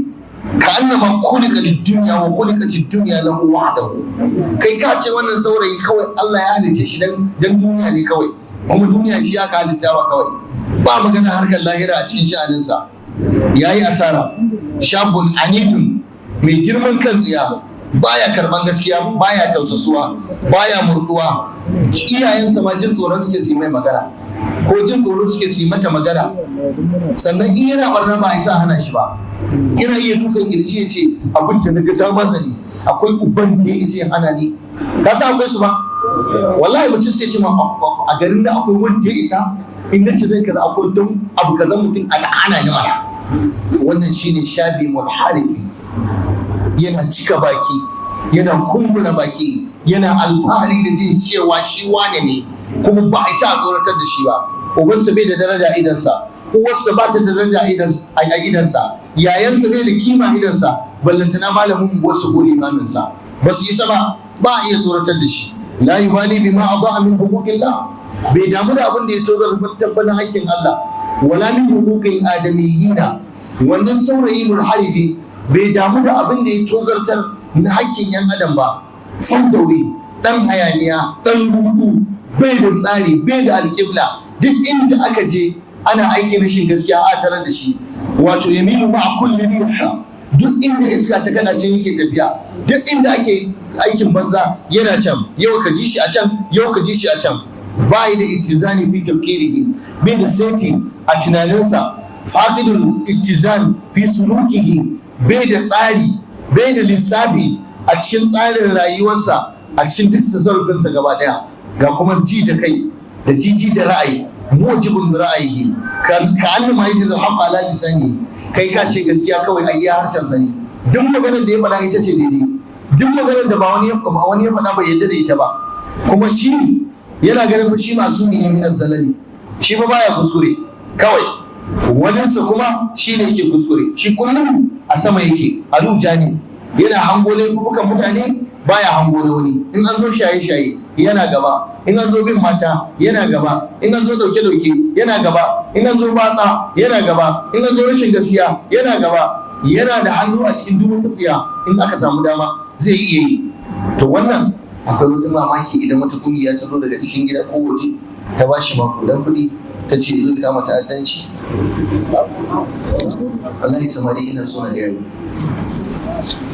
ka'annama khuliqa lid-dunya wa khuliqat ad-dunya lahu wahdahu kai ka ce wannan saurayi kawai Allah ya halice shi dan duniya ne kawai kuma duniya shi aka halitta wa kawai ba magana harkar lahira a cikin sha'aninsa yayi asara shabun anidun mai girman kan tsiya baya karban gaskiya baya tausasuwa baya murduwa iyayensa ma jin tsoron suke su mai magana ko jin tsoro suke su mata magana sannan in yana barna ba a isa hana shi ba ina iya dukan kirji ya ce abin da na ga ta mazani akwai uban da ya isa hana ni ka sa akwai su ba wallahi mutum sai ce ma a garin da akwai wanda ya isa in nace zai kaza akwai don abu kaza mutum a hana ni mana wannan shine shabi munharifi yana cika baki yana kumbura baki yana alfahari da jin cewa shi wane ne kuma ba a isa a tsoratar da shi ba ubansa bai da daraja idansa uwarsa ba ta da daraja a idansa yayansa bai da kima idansa ballantana malamin wasu ko limaminsa ba su isa ba a iya tsoratar da shi la yubali bima adaa min huquqillah bai damu da abin da ya tozar tabbanin haƙƙin Allah wala min huquqil adamiyina wannan saurayi mulharifi bai damu da abin da ya tozartar na haƙƙin yan adam ba fandawi dan hayaniya dan rudu bai da tsari bai da alƙibla duk inda aka je ana aiki rashin gaskiya a tare da shi wato yaminu ma kulli riha duk inda iska ta kana ce yake tafiya duk inda ake aikin banza yana can yau ka ji shi a can yau ka ji shi a can bai da ittizani fi tafkirihi bai da seti a tunaninsa faqidul ittizan fi sulukihi bai da tsari bai da lissafi a cikin tsarin rayuwarsa a cikin duk tasarrufinsa gaba daya ga kuma ji da kai da jiji da ra'ayi mujibun ra'ayi ka annama yaji da haqa la lisani kai ka ce gaskiya kawai a iya harshen sani duk maganar da ya faɗa ita ce daidai duk maganar da ba wani ya faɗa bai yadda da ita ba kuma shi yana ganin shi masu ne min zalali shi ba baya kuskure kawai wajensa kuma shi ne yake kuskure shi kullum a sama yake a ruja ne yana hango laifukan mutane baya hango da wani in an zo shaye-shaye yana gaba in an zo bin mata yana gaba in an zo dauke-dauke yana gaba in an zo batsa yana gaba in an zo rashin gaskiya yana gaba yana da hannu a cikin duk wata tsiya in aka samu dama zai iya yi to wannan akwai wata mamaki idan wata kungiya ta zo daga cikin gida ko waje ta ba shi makudan kuɗi ta ce zo da mata addanci wallahi samari ina so na gani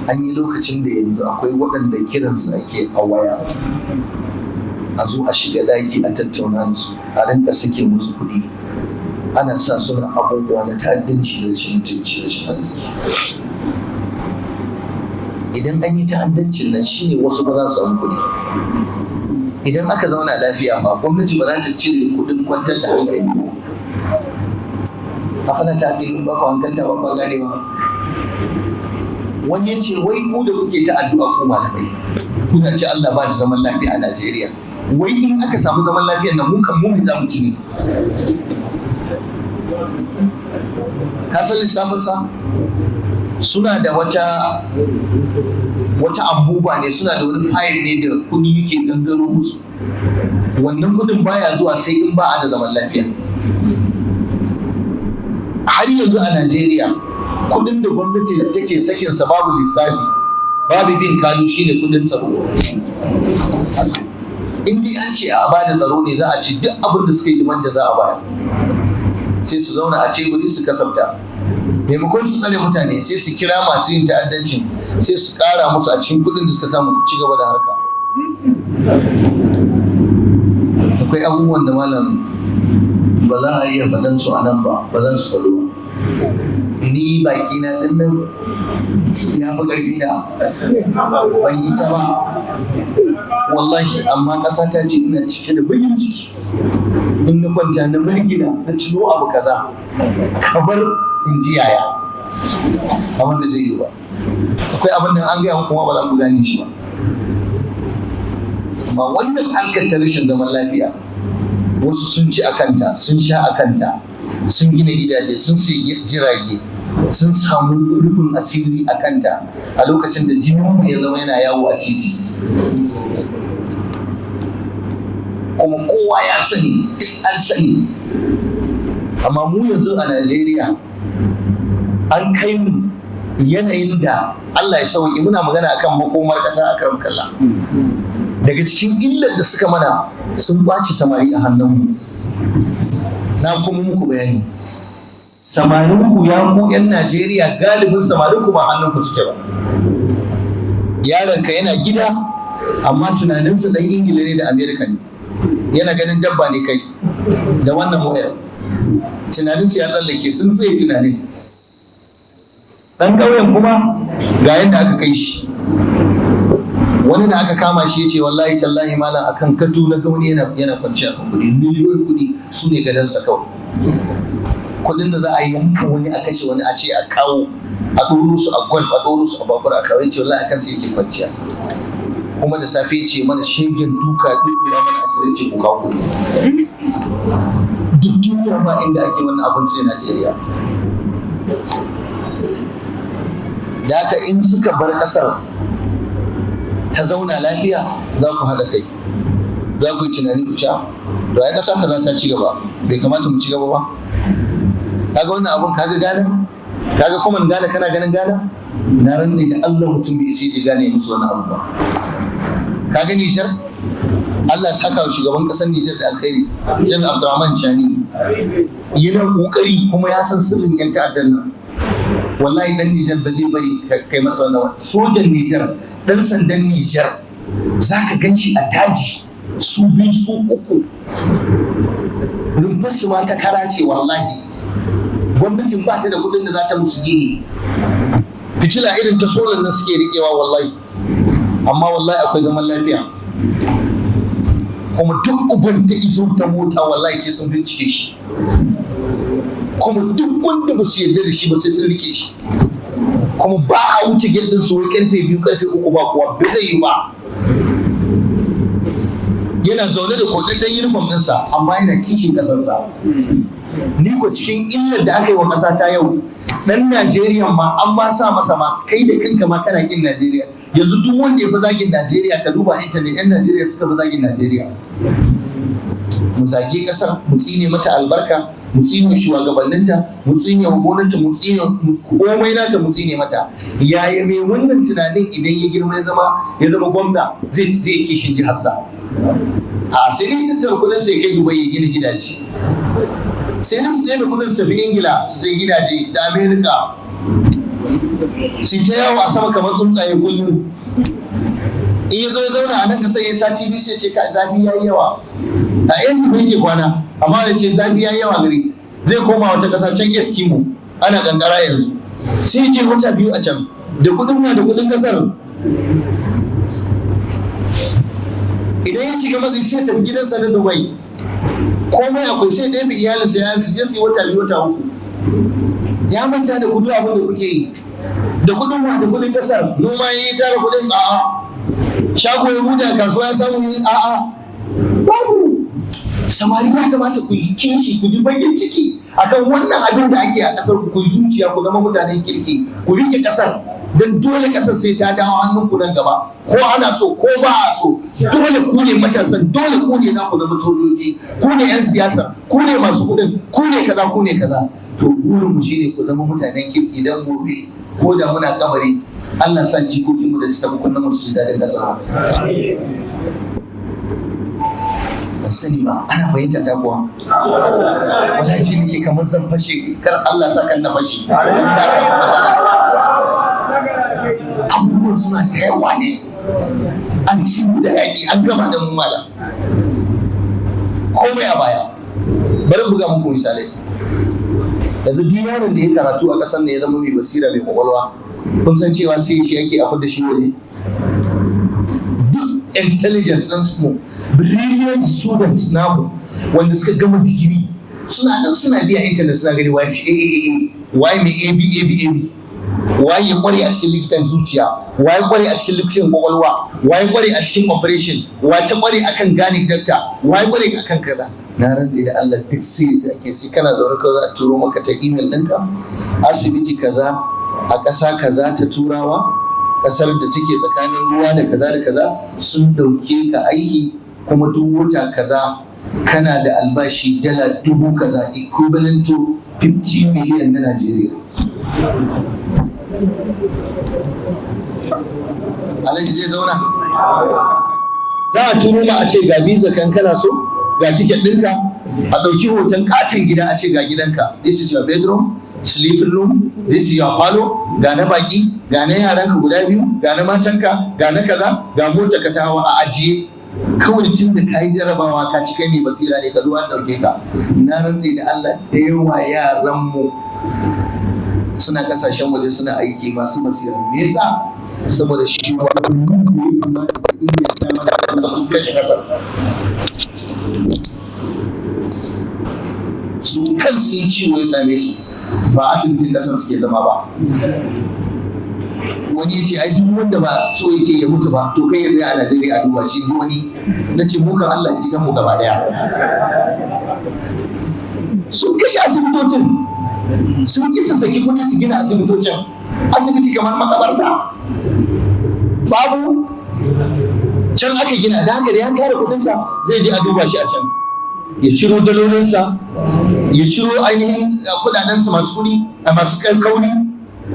an yi lokacin da yanzu akwai waɗanda kiransu ake a waya a zo a shiga daki a tattauna da su a rinka sake musu kuɗi ana sa suna abubuwa na ta'addanci da rashin mutunci da rashin arziki. Idan an yi ta'addancin nan shine wasu ba za su samu kuɗi. Idan aka zauna lafiya ba gwamnati ba za ta cire kuɗin kwantar da hankali ba. Afala ta hankali ba ku hankalta ba ba gane ba. Wani ya ce wai ku da kuke ta addu'a ku malamai kuna ce Allah ba da zaman lafiya a Najeriya. Wai in aka samu zaman lafiya nan mun kan mu za mu ci ne. Ka san lissafin sa suna da wata abubuwa ne, suna da wani fayil ne da kudi yake gangaro musu. Wannan kudin baya zuwa sai in ba a da zaman lafiya. Har yanzu a Najeriya kudin da gwamnati da take sakinsa babu lissafi babu bin kadu shine kudin tsaro. In dai an ce a bada tsaro ne za a ci duk abin da suka yi da za a bayar. Sai su zauna a teburi su kasafta. Maimakon su tsare mutane sai su kira masu yin ta'addancin sai su kara musu a cikin kudin da suka samu ci gaba da harka. Akwai abubuwan da malam ba za a iya faɗan su a nan ba za su faru ba. Ni baki na ɗin nan ya fi ƙarfi na ban yi sama wallahi, amma ƙasa ta ce ina cike da bakin ciki in na kwanta na mulkina na cino abu kaza kamar in ji yaya abin da zai yi ba. Akwai abin da an gaya kuma ba za ku gane shi ba. Amma wannan harkar ta rashin zaman lafiya wasu sun ci a kanta, sun sha a kanta, sun gina gidaje, sun sayi jirage, sun samu rufin asiri a kanta a lokacin da jinin ya zama yana yawo a titi. Kuma kowa ya sani, duk an sani. Amma mu yanzu a Najeriya an kai mu yanayin da Allah ya sauki, muna magana akan makomar ƙasa a karam kalla. Daga cikin illar da suka mana sun kwace samari a hannunmu. Na kuma muku bayani. Samarinku ya ku 'yan Najeriya galibin samarinku ba hannunku suke ba. Yaronka yana gida amma tunaninsa ɗan Ingila ne da Amerika ne. Yana ganin dabba ne kai da wannan wayar. Tunaninsa ya tsallake sun tsaye tunanin. Ɗan ƙauyen kuma ga yadda aka kai shi. Wani da aka kama shi ya ce wallahi tallahi malam akan katu na gauni yana kwanciya kan kuɗi, miliyoyin kuɗi su ne gadansa kawai. Kuɗin da za a yanka wani a kashe wani a ce a kawo a ɗoro su a golf a ɗoro su a babura a kawo, ya ce wallahi akan sai yake kwanciya. Kuma da safe ya ce mana shegen duka ya mana asirin ce ku kawo kuɗi. Duk duniya ba inda ake wannan abin sai Najeriya. Da haka in suka bar ƙasar ta zauna lafiya za ku haɗa kai, za ku yi tunani ku ci da ai ƙasa kaza ta ci gaba, bai kamata mu ci gaba ba. Kaga wannan abun, kaga Ghana, kaga kuma Ghana, kana ganin Ghana, na rantsi da Allah mutum bai sai ya gane musu wannan abu ba. Kaga Nijar, Allah ya saka wa shugaban ƙasar Nijar da alkhairi, Jan Abdurrahman Chani, yana ƙoƙari kuma ya san sirrin 'yan ta'addan nan. Wallahi dan Nijar ba zai bari kai masa wannan. Sojan Nijar, dan sandan Nijar, za ka gan shi a daji su biyu su uku. Rumfarsu ma ta kara ce wallahi. Gwamnatin ba ta da kuɗin da za ta musu gini. Fitila irin ta solar nan suke riƙewa wallahi. Amma wallahi akwai zaman lafiya. Kuma duk uban da izo ta mota wallahi sai sun bincike shi. Kuma duk wanda ba su yarda da shi ba sai sun rike shi. Kuma ba a wuce gindin su wai karfe 2 karfe 3 ba kuwa bai zai yi ba. Yana zaune da kodaddan uniform ɗinsa amma yana kishin ƙasarsa. Ni ko cikin illar da aka yi wa ƙasa ta yau, ɗan Najeriya ma an ba sa masa ma kai da kanka ma kana kin Najeriya. Yanzu duk wanda ya fi zagin Najeriya ka duba intanet, 'yan Najeriya suka fi zagin Najeriya. Mu zage ƙasar, mu tsine mata albarka, mu tsine shugabanninta, mu tsine wa gwamnati, mu tsine komai nata, mu tsine mata. Yaya mai wannan tunanin idan ya girma ya zama gwamna zai kishin jiharsa? A sai dai tattara kudin sai kai Dubai ya gina gidaje. Sai dai su ɗaya kudin su tafi Ingila su sai gidaje da Amerika. sai ta yawo a sama kamar tsuntsaye kullum. In ya zo ya zauna a nan ka sai ya sati biyu sai ce ka zafi ya yi yawa. A AC bai ke kwana amma da ce zafi ya yi yawa gari zai koma wata ƙasa can Eskimo ana kankara yanzu. Sai je wata biyu a can da kuɗin da kuɗin ƙasar. Idan ya shiga matsayi sai tafi gidansa na Dubai komai akwai sai ɗaya bi iyalinsa ya je su yi wata biyu wata uku. Ya manta da kudu abin da kuke yi da kudin da kudin kasar noma yi tara kudin a'a shago ya buɗe kasuwa ya samu yi a'a babu. Samari ya kamata ku yi kishi ku ji bakin ciki akan wannan abin da ake a kasar ku yi zuciya ku zama mutanen kirki ku rike kasar don dole kasar sai ta dawo hannun ku nan gaba ko ana so ko ba a so dole ku ne matasan dole ku ne za ku zama sojoji ku ne yan siyasa ku ne masu kudin ku ne kaza ku ne kaza. To burin mu shine ku zama mutanen kirki dan gobe ko da muna kabari Allah sa jikokin mu da ta tafi kunnan su da kasa. Ban sani ba ana fahimta ta kuwa. Wallahi ji nake kamar zan fashe kar Allah sa kan na fashe. Abubuwan suna ta yawa ne. An ci da yaƙi an gama da mu mala. Komai a baya. Bari buga muku misalai. Yanzu duk yaron da ya karatu a ƙasar ne ya zama mai basira mai kwakwalwa kun san cewa sai shi yake a da shi waje. Duk intelligence ɗin su brilliant students namu wanda suka gama digiri suna biya internet suna gani waye mai AB waye ya kware a cikin likitan zuciya waye kware a cikin likitan kwakwalwa waye kware a cikin operation waye ta kware akan gane doctor waye kware akan kaza. Na rantse da Allah duk sai ake sai kana zaune kawai za a turo maka ta email ɗinka asibiti kaza a ƙasa kaza ta turawa ƙasar da take tsakanin ruwa da kaza sun ɗauke ka aiki kuma duk wata kaza kana da albashi dala 1000 kaza equivalent to 50 million na Najeriya. Alhaji zai zauna za a turo ma a ce ga visa kan kana so ga tiket ɗinka a ɗauki hoton katin gida a ce ga gidanka this is your bedroom sleeping room this is your parlor ga na baki ga na yaranka guda biyu ga na matanka ga na kaza ga mota ka ta hawa a ajiye kawai tun da ka yi jarabawa ka ci kai mai basira ne ka zo an ɗauke ka. Na rantse da Allah da yawa yaran mu suna kasashen waje suna aiki masu basira me yasa saboda shi wa su kansu yin ciwo ya same su ba asibitin kasar suke zama ba. Wani ya ce ai duk wanda ba so yake ya mutu ba to kai ya a Najeriya a duba shi wani na ce mukan Allah ya jikan mu gaba daya. Sun kashe asibitocin sun kisa saki kudi su gina asibitocin asibiti kamar makabarta babu can aka gina da haka da ya kare kudinsa zai je a duba shi a can ya ciro dalolinsa ya ciro ainihin kudadensa masu kudi a masu kauri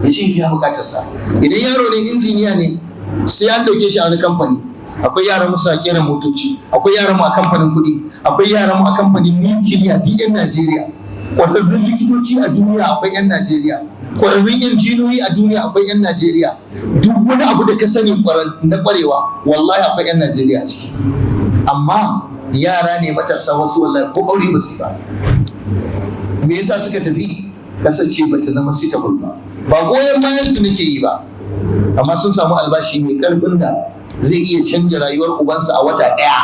ya ce biya bukatarsa. Idan yaro ne injiniya ne sai an dauke shi a wani kamfani akwai yaran mu suna kera motoci akwai yaran mu a kamfanin kudi akwai yaran mu a kamfanin nukiliya duk yan Najeriya kwararrun likitoci a duniya akwai yan Najeriya kwararrun injiniyoyi a duniya akwai yan Najeriya duk wani abu da ka sani na kwarewa wallahi akwai yan Najeriya ciki amma yara ne matasa wasu wallahi ko aure ba su ba. Me yasa suka tafi kasance ba ta zama suitable ba goyon bayan su nake yi ba amma sun samu albashi mai karfin da zai iya canja rayuwar ubansa a wata ɗaya.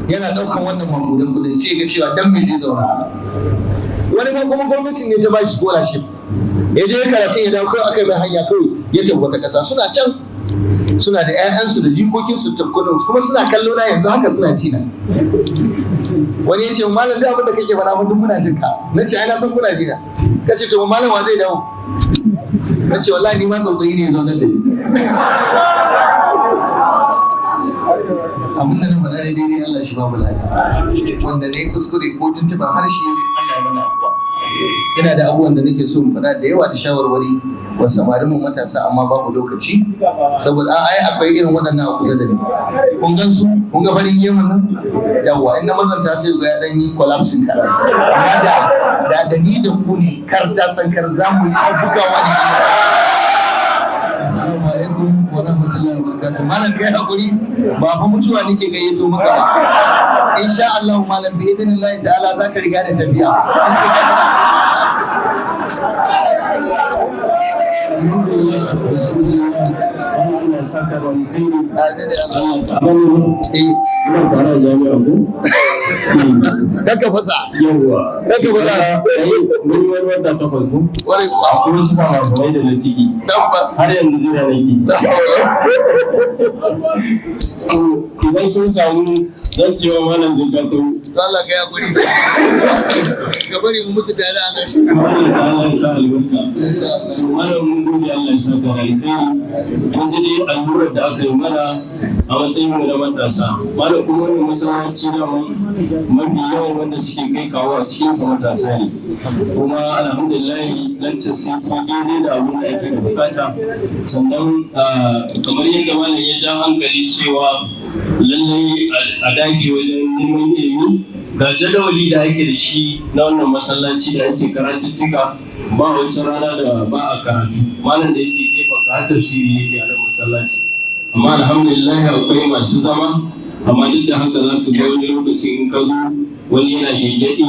Yana ɗaukan wannan magudan kudin sai ga cewa dan me zai zauna. Wani ma kuma gwamnatin ne ta ba shi scholarship ya je karatun ya dawo kawai aka yi mai hanya kawai ya tabbata ƙasa suna can suna da 'ya'yansu da jikokinsu tabbatar kuma suna kallo na yanzu haka suna jina. Wani ya ce malam da abin da kake faɗa mun duk muna jin ka na ce ai na san kuna jina ka ce to malam wa zai dawo na ce wallahi ni ma tsautsayi ne zo nan da ni abin da na faɗa ne daidai Allah shi ba mu lafiya wanda ne kuskure ko tuntuɓar harshe Allah ya mana afuwa. Yana da abubuwan da nake so mu faɗa da yawa da shawarwari wa samarin mu matasa amma babu lokaci saboda ai akwai irin waɗannan a kusa da ni kun gan su kun ga farin gemun nan yawa in na mazanta sai ga ya dan yi collapsing kaɗan amma da da ni da ku ne kar ta san kar za mu yi bugawa ne. Assalamu alaikum wa rahmatullahi wa barakatuh. Malam kai hakuri ba fa mutuwa nake gayyato maka ba. Insha Allah malam bi idinillahi ta'ala zaka riga da tafiya. Saka da alheri Kaka fasa. Yawwa. Kaka fasa. Mun wani wata takwas ko? Kwarai kuwa. Akwai su ba mai da na ciki. Tabbas. Har yanzu jira nake. Idan sun samu zan ce wa malam zakato. Allah ka ya guri. Ka bari mu mutu tare a nan. Malam da Allah ya sa albarka. So malam mun gode Allah ya sa ka alheri. Kun ji dai allurar da aka yi mana a matsayin mu na matasa. Malam kuma wannan masallaci da mafi yawan wanda suke kai kawo a cikin sa matasa ne. Kuma alhamdulillah lantar sai ta daidai da abin da ake da bukata. Sannan kamar yadda malam ya ja hankali cewa lallai a dage wajen neman ilimi ga jadawali da ake da shi na wannan masallaci da ake karatuttuka ba wata rana da ba a karatu malam da yake gefen ka har tafsiri yake a nan masallaci amma alhamdulillah akwai masu zama amma duk da haka za ka ga wani lokaci in ka zo wani yana gyangyaɗi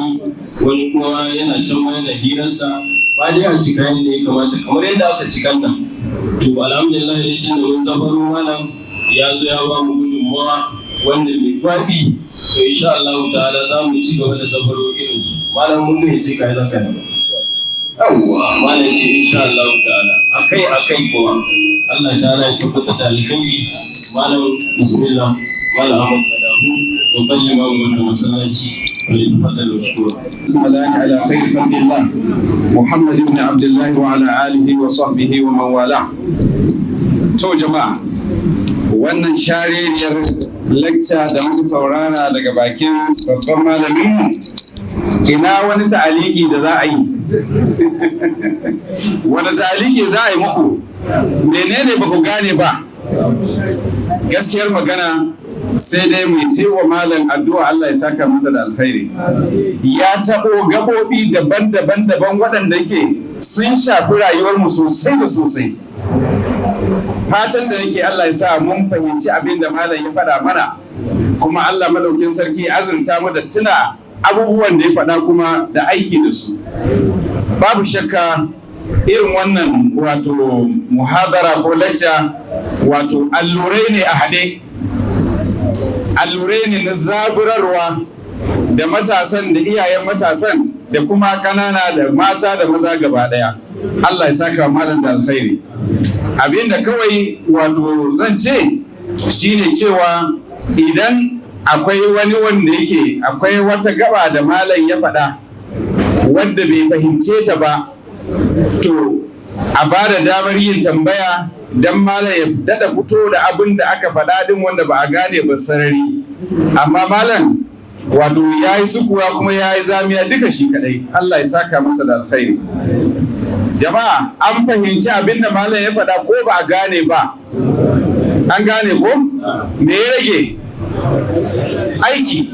wani kuma yana can ma yana hirarsa ba dai a cika yadda ya kamata kamar yadda aka cikan nan to alhamdulillah ya ce da mun zabaro malam ya zo ya ba mu gudunmawa wanda mai kwaɗi to insha Allah ta'ala za mu ci gaba da zabaro irin su malam mun ne ce kai zaka ne yawwa malam ce insha Allah ta'ala akai kuma Allah ta'ala ya tabbata da alkhairi malam bismillah malam Ahmad Sadahu to bayyana mu wannan masallaci وليتفضل مشكورا. على خير خلق الله محمد بن عبد الله وعلى آله وصحبه ومن والاه. To jama'a wannan shaririyar lecture da muka saurara daga bakin babban malamin ina wani ta'aliki da za a yi wani ta'aliki za a yi muku menene ba ku gane ba gaskiyar magana sai dai mu yi wa malam addu'a Allah ya saka masa da alkhairi ya taɓo gaɓoɓi daban-daban waɗanda ke sun shafi rayuwarmu sosai da sosai fatan da nake Allah ya sa mun fahimci abin da malam ya faɗa mana kuma Allah madaukin sarki azurta mu da tuna abubuwan da ya faɗa kuma da aiki da su babu shakka irin wannan wato muhadara ko lacca wato allurai ne a haɗe allurai ne na zaburarwa da matasan da iyayen matasan da kuma ƙanana da mata da maza gaba ɗaya Allah ya saka malam da alkhairi abinda kawai wato zan ce shine cewa idan akwai wani wanda yake akwai wata gaba da malam ya faɗa wadda bai fahimce ta ba to a ba da damar yin tambaya don malam ya dada fito da abin da aka faɗa din wanda ba a gane ba sarari amma malam wato ya yi sukuwa kuma ya yi zamiya duka shi kadai Allah ya saka masa da alkhairi jama'a an fahimci abin da malam ya faɗa ko ba a gane ba an gane ko me ya rage aiki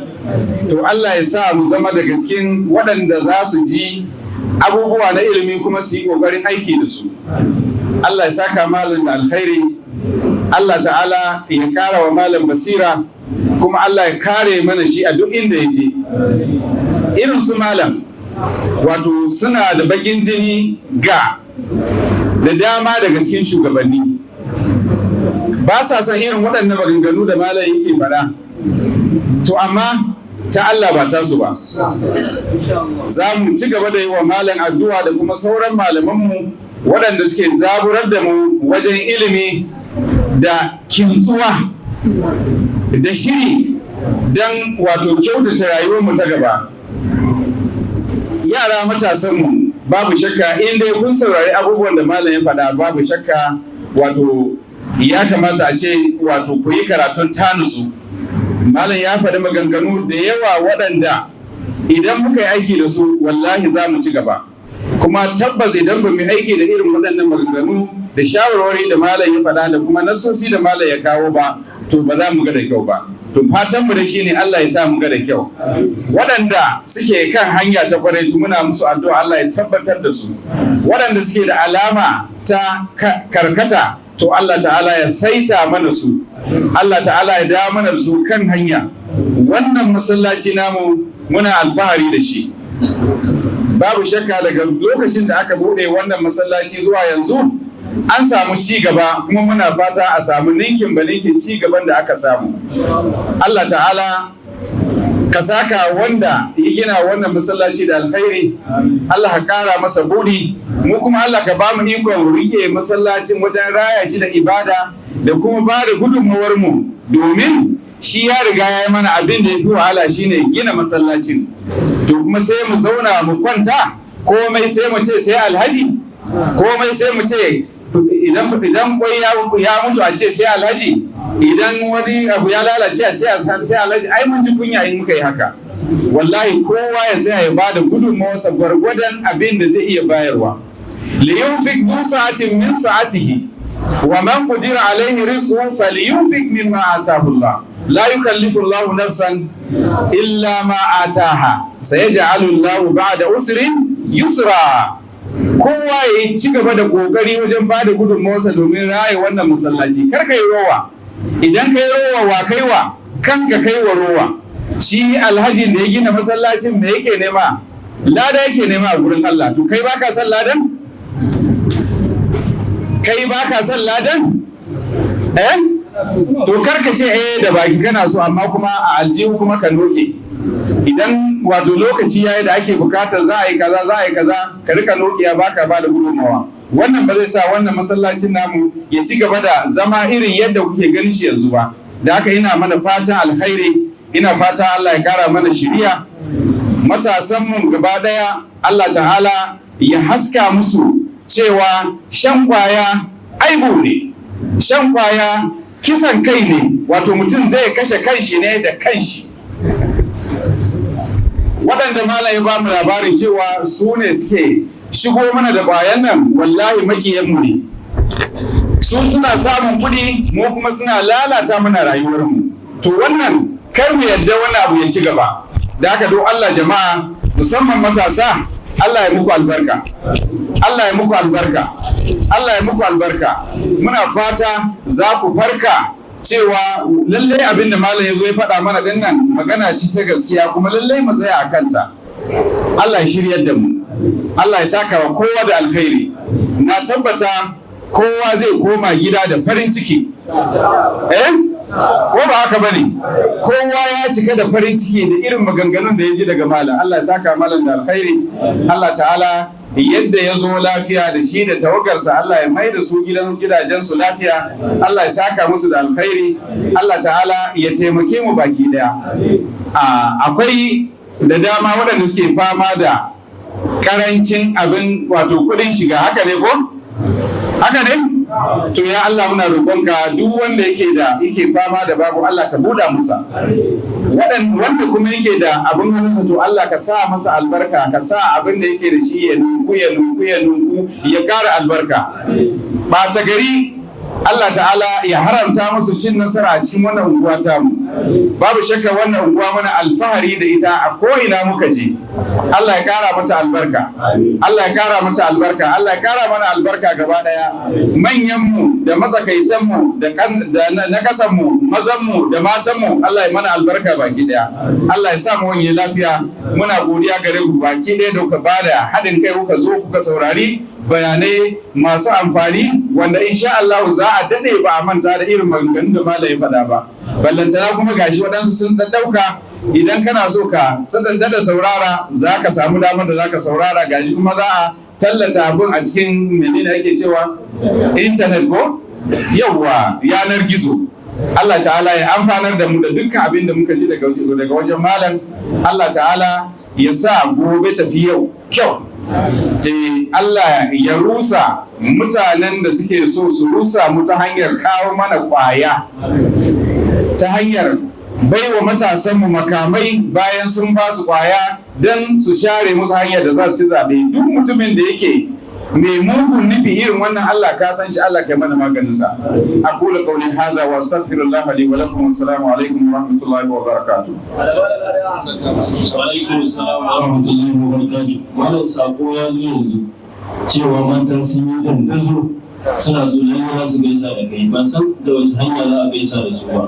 to Allah ya sa mu zama da gaskin waɗanda za su ji abubuwa na ilimi kuma su yi ƙoƙarin aiki da su Allah ya saka malam da alkhairi Allah ta'ala ya ƙara wa malam basira kuma Allah ya kare mana shi a duk inda ya je irin su malam wato suna da bakin jini ga da dama daga cikin shugabanni ba sa son irin waɗannan maganganu da malam yake faɗa to amma ta Allah ba tasu ba za mu ci gaba da yi wa malam addu'a da kuma sauran malamanmu waɗanda suke zaburar da mu wajen ilimi da kintsuwa da shiri don wato kyautata rayuwarmu ta gaba yara matasanmu babu shakka inda kun saurari abubuwan da malam ya faɗa babu shakka wato ya kamata a ce wato ku yi karatun tanusu malam ya faɗi maganganu da yawa waɗanda idan muka yi aiki da su wallahi za mu ci gaba kuma tabbas idan ba mu aiki da irin waɗannan maganganu da shawarwari da malam ya faɗa da kuma nasosi da malam ya kawo ba to ba za mu ga da kyau ba to fatan mu da shi ne Allah ya sa mu ga da kyau. Waɗanda suke kan hanya ta kwarai to muna musu addu'a Allah ya tabbatar da su. Waɗanda suke da alama ta karkata to Allah ta'ala ya saita mana su. Allah ta'ala ya dawo mana su kan hanya. Wannan masallaci namu muna alfahari da shi. Babu shakka daga lokacin da aka bude wannan masallaci zuwa yanzu an samu ci gaba, kuma muna fata a samu ninkin ba ninkin ci gaban da aka samu. Allah ta'ala ka saka wanda ya gina wannan masallaci da alkhairi, Allah ka kara masa buri, mu kuma Allah ka ba mu ikon rike masallacin wajen raya shi da ibada da kuma ba da gudunmawar mu, domin shi ya riga ya yi mana abin da ya fi wahala shine gina masallacin. To kuma sai mu zauna mu kwanta, komai sai mu ce sai alhaji, komai sai mu ce idan kwai ya mutu a ce sai alhaji, idan wani abu ya lalace a sai alhaji. Ai mun ji kunya in muka yi haka. Wallahi kowa ya tsaya ya bada gudunmawarsa gwargwadon abin da zai iya bayarwa. Liyunfik dhu sa'atin min sa'atihi wa man qudira alaihi rizquhu falyunfik mimma ataahu Allah. La yukallifu Allahu nafsan illa ma ataha, sayaj'alu Allahu ba'da usrin yusra. Kowa ya ci gaba da kokari wajen bada gudunmawarsa domin raye wannan masallaci. Kar ka yi rowa. Idan ka yi rowa wa kaiwa, kanka kaiwa rowa. Shi alhajin da ya gina masallacin me yake nema? Lada yake nema a gurin Allah. To kai baka son ladan? Kai baka son ladan? To karka ce da baki kana so, amma kuma a aljihu kuma ka noke. Idan wato lokaci yayi da ake bukatar za a yi kaza ka rika noke ya baka ba da gudunmawa. Wannan ba zai sa wannan masallacin namu ya ci gaba da zama irin yadda kuke ganin shi yanzu ba. Da haka ina mana fatan alkhairi, ina fatan Allah ya kara mana shiriya. Matasan mu gaba daya Allah ta'ala ya haska musu cewa shan kwaya aibu ne. Shan kwaya kisan kai ne, wato mutum zai kashe kanshi ne da kanshi. Waɗanda malam ya ba mu labarin cewa su ne suke shigo mana da ƙwayan nan, wallahi makiyanmu ne. Su suna samun kuɗi, mu kuma suna lalata mana rayuwarmu. To wannan kar mu yadda wannan abu ya ci gaba. Da haka don Allah jama'a, musamman matasa, Allah ya muku albarka. Allah ya muku albarka. Allah ya muku albarka. Muna fata za ku farka cewa lallai abin da malam ya zo ya faɗa mana din nan magana ce ta gaskiya, kuma lallai mu tsaya a kanta. Allah ya shiryar da mu. Allah ya saka wa kowa da alkhairi. Na tabbata kowa zai koma gida da farin ciki. Ko ba haka bane? Kowa ya cika da farin ciki da irin maganganun da ya ji daga malam. Allah ya saka malam da alkhairi. Allah ta'ala yadda ya zo lafiya da shi da tawagarsa, Allah ya mai da su gidajensu lafiya. Allah ya saka musu da alkhairi. Allah ta'ala ya taimake mu baki daya. Akwai da dama waɗanda suke fama da karancin abin wato kuɗin shiga, haka ne ko? Haka ne? To ya Allah muna roƙonka duk wanda yake fama da babu, Allah ka buɗa masa. Wanda kuma yake da abin hannunsa, to Allah ka sa masa albarka, ka sa abin da yake da shi ya nunku ya ƙara albarka. Ɓata gari Allah ta'ala ya haramta musu cin nasara a cikin wannan unguwa tamu. Babu shakka wannan unguwa muna alfahari da ita a ko'ina muka je. Allah ya kara mata albarka. Allah ya kara mata albarka. Allah ya kara mana albarka gaba daya. Manyanmu da matsakaitanmu da na kasanmu, mazanmu da matanmu, Allah ya mana albarka baki daya. Allah ya sa mu wani lafiya. Muna godiya gare ku baki daya da kuka bada haɗin kai, kuka zo kuka saurari bayanai masu amfani, wanda insha Allah za a dade ba a manta da irin maganganun da malai faɗa ba. Ballantana kuma gashi waɗansu sun ɗauka, idan kana so ka sadanda da saurara za ka samu damar da za ka saurara. Gashi kuma za a tallata abin a cikin menene ake cewa intanet ko yawwa yanar gizo. Allah ta'ala ya amfanar da mu da dukkan abin da muka ji daga wajen malam. Allah ta'ala ya sa gobe tafi yau kyau. Allah ya rusa mutanen da suke so su rusa mu ta hanyar kawo mana kwaya, ta hanyar baiwa matasanmu makamai bayan sun ba su kwaya don su share musu hanyar da za su ci zaɓe. Duk mutumin da yake mai mugun nufi irin wannan Allah ka san shi, Allah kai mana maganin sa. aqulu qawli hadha wa astaghfirullah li wa lakum. Assalamu alaikum wa rahmatullahi wa barakatuh. Wa alaikum assalam wa rahmatullahi wa barakatuh. Malam sako ya zo yanzu cewa mata sun yi dandazo suna zo nan za su gaisa da kai, ba san da wace hanya za a gaisa da su ba.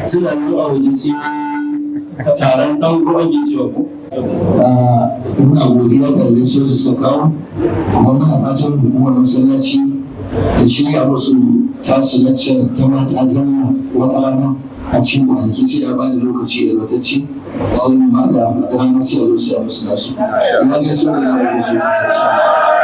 Suna yi a waje sai taron ɗan ko ake cewa ko. Muna godiya da gaisuwar da suka kawo, kuma muna fatan hukumar masallaci ta shirya musu tasu laccar ta mata zama wata rana a cikin kwanaki, sai a bani lokaci da batacci sai ma da ranar sai a zo sai a musu nasu. Ina gaisuwa da